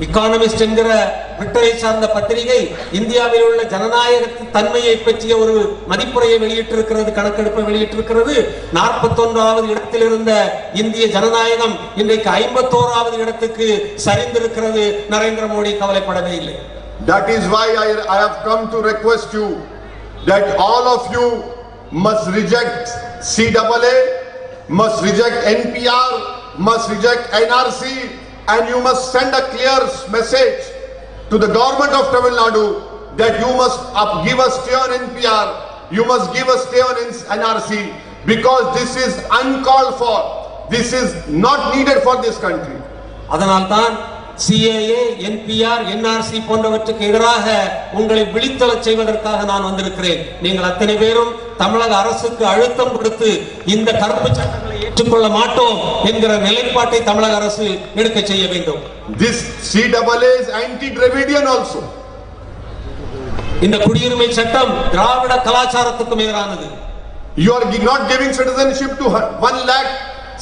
Economist என்கிற பிரிட்டனை சார்ந்த பத்திரிகை இந்தியாவில் உள்ள ஜனநாயக தன்மையை பற்றிய ஒரு மதிப்புரையை வெளியிட்டிருக்கிறது, கணக்கெடுப்பை வெளியிட்டிருக்கிறது. 41வது இடத்தில் இருந்த இந்திய ஜனநாயகம் இன்றைக்கு 51வது இடத்துக்கு சரிந்திருக்கிறது. நரேந்திர மோடி கவலைப்படவே இல்லை. That is why I have come to request you that all of you must reject CAA, must reject NPR, must reject NRC, and you must send a clear message to the government of Tamil Nadu that you must give a stay on NPR, you must give a stay on NRC, because this is uncalled for. This is not needed for this country. அதனால்தான் CAA, NPR, NRC போன்றவற்றுக்கு எதிராக உங்களை விழித்தெழச் செய்வதற்காக நான் வந்திருக்கிறேன். நீங்கள் அத்தனை பேரும் தமிழக அரசுக்கு அழுத்தம் கொடுத்து இந்த கருப்பு சட்டங்களை ஏற்றுக்கொள்ள மாட்டோம் என்கிற நிலைப்பாட்டை தமிழக அரசு எடுக்க செய்ய வேண்டும். This CAA is anti-Dravidian also. இந்த குடியுரிமை சட்டம் திராவிட கலாச்சாரத்துக்கும் எதிரானது. You are not giving citizenship to 1 lakh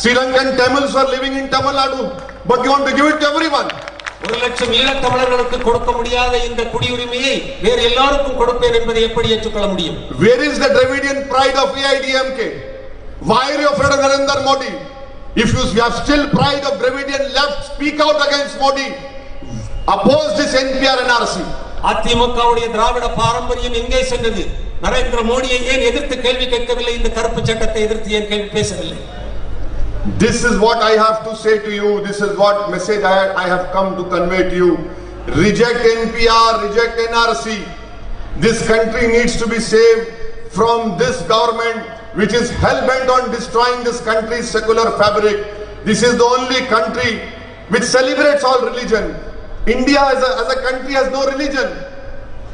Sri Lankan Tamils who are living in Tamil Nadu, but you want to give it to everyone. 1 லட்சம் ஈழத் தமிழர்களுக்கு கொடுக்க முடியாத இந்த குடியுரிமையை வேறு எல்லாருக்கும் கொடுப்பேன் என்பதை எப்படி ஏற்றுக்கொள்ள முடியும்? Where is the Dravidian pride of AIDMK? Why are you afraid of Narendra Modi? If you have still pride of Dravidian left, speak out against Modi. Oppose this NPR NRC. அதிமுகவுடைய திராவிட பாரம்பரியம் எங்கே சென்றது? நரேந்திர மோடியை ஏன் எதிர்த்து கேள்வி கேட்கவில்லை? இந்த கருப்பு சட்டத்தை எதிர்த்து ஏன் கேள்வி பேசவில்லை? This is what I have to say to you. This is what message I have come to convey to you. Reject NPR, reject NRC. This country needs to be saved from this government which is hell-bent on destroying this country's secular fabric. This is the only country which celebrates all religion. India as a country has no religion.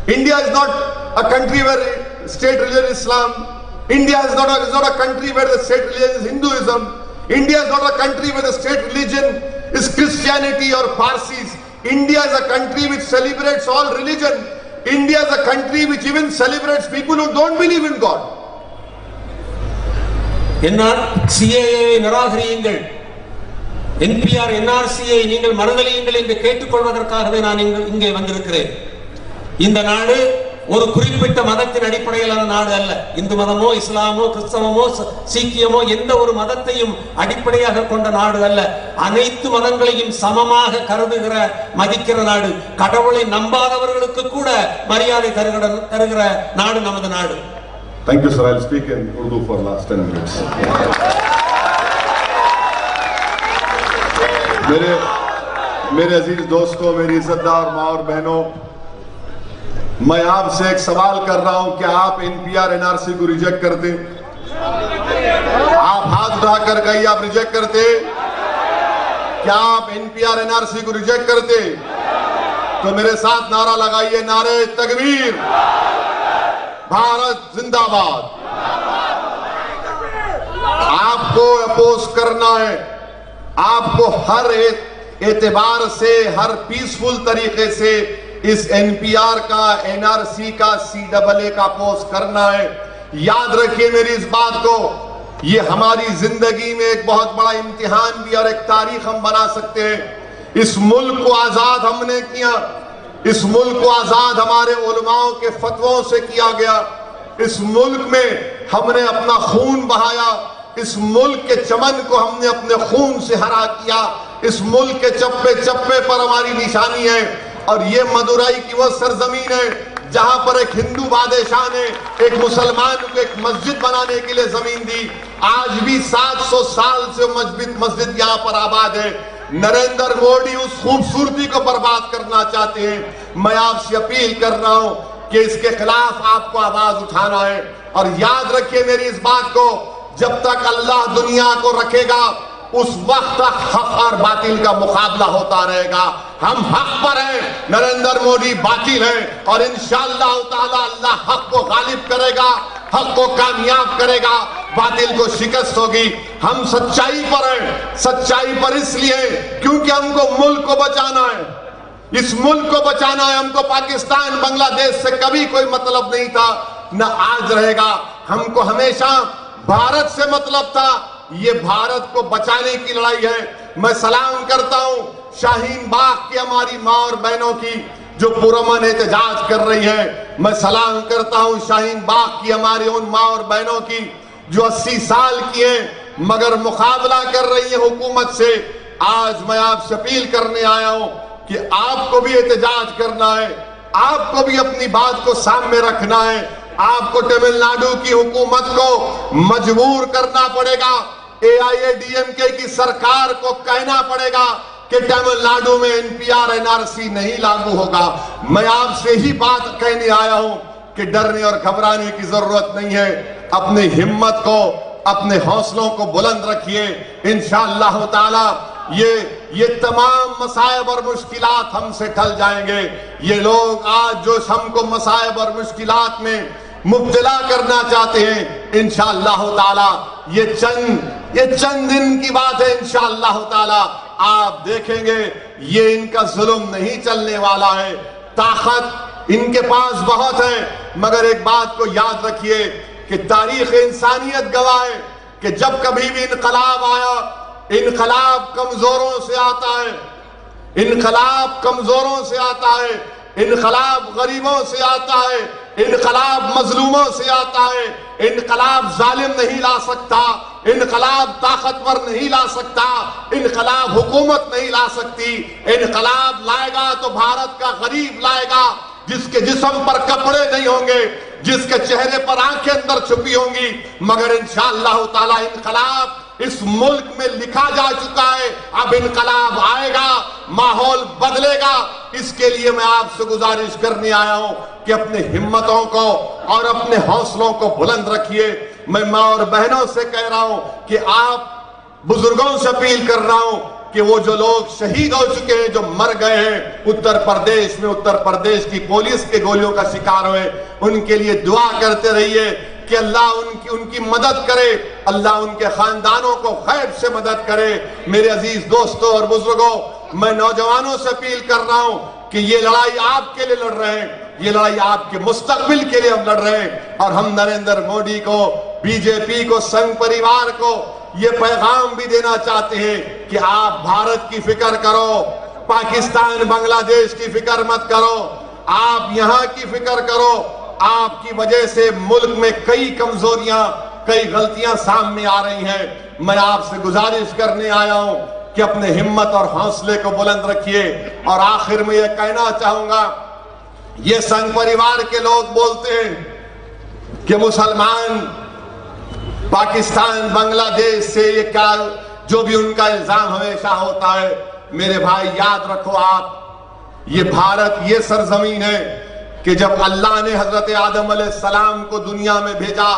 India is not a country where state religion is Islam. India is not a country where the state religion is Hinduism. India is not a country where the state religion is Christianity or Parsis. India is a country which celebrates all religion. India is a country which even celebrates people who don't believe in God. CAA நிராகரியுங்கள், NPR NRCயை நீங்கள் மறுதலியுங்கள் என்று கேட்டுக்கொள்வதற்காகவே நான் இங்கே வந்திருக்கிறேன். இந்த நாடு ஒரு குறிப்பிட்ட மதத்தின் அடிப்படையிலான நாடு அல்ல. இந்து மதமோ, இஸ்லாமோ, கிறிஸ்தவமோ, சீக்கியமோ எந்த ஒரு மதத்தையும் அடிப்படையாக கொண்ட நாடு அல்ல. அனைத்து மதங்களையும் சமமாக கருதுகிற, மதிக்கிற நாடு. கடவுளை நம்பாதவர்களுக்கு கூட மரியாதை தருகிற நாடு நமது நாடு. Thank you, sir. I'll speak in Urdu for last 10 minutes. मेरे अजीज दोस्तों, मेरी इज्जतदार माँ और बहनों, मैं आपसे एक सवाल कर रहा हूं, क्या आप NPR NRC को रिजेक्ट करते? आप हाथ उठाकर कहिए, आप रिजेक्ट करते? क्या आप NPR NRC को रिजेक्ट करते? तो मेरे साथ नारा लगाइए, नारे तकबीर, भारत जिंदाबाद। आपको अपोज करना है, आपको हर एतबार से, हर पीसफुल तरीके से इस NPR का, NRC का, CAA का अपोज करना है। याद रखिए मेरी इस बात को, ये हमारी जिंदगी में एक बहुत बड़ा इम्तिहान भी और एक तारीख हम बना सकते हैं। इस मुल्क को आजाद हमने किया, इस मुल्क को आजाद हमारे उलमाओं के फतवों से किया गया। इस मुल्क में हमने अपना खून बहाया, इस मुल्क के चमन को हमने अपने खून से हरा किया। इस मुल्क के चप्पे चप्पे पर हमारी निशानी है। और ये मदुराई की वो सरजमीन है जहां पर एक हिंदू बादशाह ने एक मुसलमान को एक मस्जिद बनाने के लिए जमीन दी। आज भी 700 साल से मस्जिद यहाँ पर आबाद है। नरेंद्र मोदी उस खूबसूरती को बर्बाद करना चाहते हैं। मैं आपसे अपील कर रहा हूं कि इसके खिलाफ आपको आवाज उठाना है। और याद रखिए मेरी इस बात को, जब तक अल्लाह दुनिया को रखेगा उस वक्त तक हक और बातिल का मुकाबला होता रहेगा। हम हक पर हैं, नरेंद्र मोदी बातिल हैं, और इंशाअल्लाह ताला अल्लाह हक को गालिब करेगा, हक को कामयाब करेगा, बातिल को शिकस्त होगी। हम सच्चाई पर हैं, सच्चाई पर इसलिए क्योंकि हमको मुल्क को बचाना है। इस मुल्क को बचाना है। हमको पाकिस्तान, बांग्लादेश से कभी कोई मतलब नहीं था, न आज रहेगा। हमको हमेशा भारत से मतलब था। ये भारत को बचाने की लड़ाई है। मैं सलाम करता हूं शाहीन बाग की हमारी माँ और बहनों की जो पुरअमन एहतजाज कर रही है। मैं सलाम करता हूं शाहीन बाग की हमारी उन माँ और बहनों की जो 80 साल की हैं मगर मुकाबला कर रही है हुकूमत से। आज मैं आपसे अपील करने आया हूं कि आपको भी एहतजाज करना है, आपको भी अपनी बात को सामने रखना है। आपको तमिलनाडु की हुकूमत को मजबूर करना पड़ेगा, AIADMK की सरकार को कहना पड़ेगा कि तमिलनाडु में NPR NRC नहीं लागू होगा। मैं आपसे ही बात कहने आया हूं कि डरने और घबराने की जरूरत नहीं है। अपनी हिम्मत को, अपने हौसलों को बुलंद रखिए। इंशाअल्लाह ताला ये तमाम मसाइब और मुश्किलात हमसे टल जाएंगे। ये लोग आज जो हमको मसाइब और मुश्किलात में मुब्तला करना चाहते हैं, इंशाअल्लाह ताला ये चंद दिन की बात है। इंशाअल्लाह ताला आप देखेंगे ये इनका जुल्म नहीं चलने वाला है। ताकत इनके पास बहुत है, मगर एक बात को याद रखिए कि तारीख इंसानियत गवाह है कि जब कभी भी इनकलाब आया, इनकलाब कमजोरों से आता है, इनकलाब कमजोरों से आता है, इनकलाब गरीबों से आता है, इनकलाब मजलूमों से आता है। इनकलाब जालिम नहीं ला सकता, इनकलाब ताकतवर नहीं ला सकता, इनकलाब हुकूमत नहीं ला सकती। इनकलाब लाएगा तो भारत का गरीब लाएगा जिसके जिस्म पर कपड़े नहीं होंगे, जिसके चेहरे पर आंखें अंदर छुपी होंगी, मगर इंशाअल्लाह ताला इस मुल्क में लिखा जा चुका है। अब इनकलाब आएगा, माहौल बदलेगा। इसके लिए मैं आपसे गुजारिश करने आया हूं कि अपने हिम्मतों को और अपने हौसलों को बुलंद रखिए। मैं मां और बहनों से कह रहा हूं कि आप बुजुर्गों से अपील कर रहा हूं कि वो जो लोग शहीद हो चुके हैं, जो मर गए हैं उत्तर प्रदेश में, उत्तर प्रदेश की पुलिस के गोलियों का शिकार हुए, उनके लिए दुआ करते रहिए कि अल्लाह उनकी मदद करे, अल्लाह उनके खानदानों को खैर से मदद करे। मेरे अजीज दोस्तों और बुजुर्गों, मैं नौजवानों से अपील कर रहा हूं कि ये लड़ाई आपके लिए लड़ रहे हैं, ये लड़ाई आपके मुस्तकबिल के लिए हम लड़ रहे हैं। और हम नरेंद्र मोदी को, बीजेपी को, संघ परिवार को ये पैगाम भी देना चाहते हैं कि आप भारत की फिक्र करो, पाकिस्तान बांग्लादेश की फिक्र मत करो, आप यहां की फिक्र करो। आपकी वजह से मुल्क में कई कमजोरियां, कई गलतियां सामने आ रही हैं। मैं आपसे गुजारिश करने आया हूं कि अपने हिम्मत और हौसले को बुलंद रखिए। और आखिर में यह कहना चाहूंगा, ये संघ परिवार के लोग बोलते हैं कि मुसलमान पाकिस्तान बांग्लादेश से ये क्या, जो भी उनका इल्जाम हमेशा होता है। मेरे भाई याद रखो, आप ये भारत, ये सरजमीन है कि जब अल्लाह ने हजरत आदम अलैहिस्सलाम को दुनिया में भेजा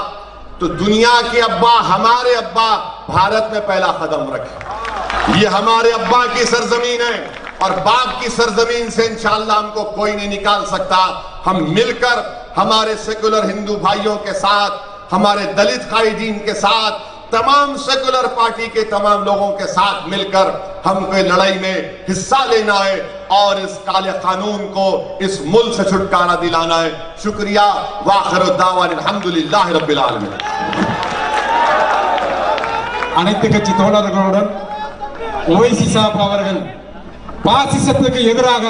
तो दुनिया के अब्बा, हमारे अब्बा भारत में पहला कदम रखे। ये हमारे अब्बा की सरजमीन है और बाप की सरजमीन से इंशाअल्लाह हमको कोई नहीं निकाल सकता। हम मिलकर हमारे सेकुलर हिंदू भाइयों के साथ, हमारे दलित कायदीन के साथ, तमाम सेकुलर पार्टी के तमाम लोगों के साथ मिलकर हमको लड़ाई में हिस्सा लेना है और इस काले कानून को इस मुल्क से छुटकारा दिलाना है। शुक्रिया। वाखिरुद्दावान अल्हम्दुलिल्लाह रब्बिल आलमीन। அனைத்து கட்சி தோழர்களுடன் ஓவைசி சாப் அவர்கள் பாசிசத்துக்கு எதிராக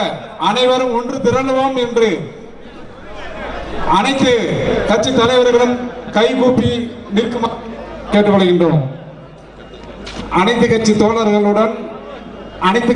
அனைவரும் ஒன்று திரளுவோம் என்று அனைத்து கட்சி தலைவர்களும் கைகூப்பி நிற்குமாறு கேட்டுக்கொள்கின்றோம். அனைத்து கட்சி தோழர்களுடன் அனைத்து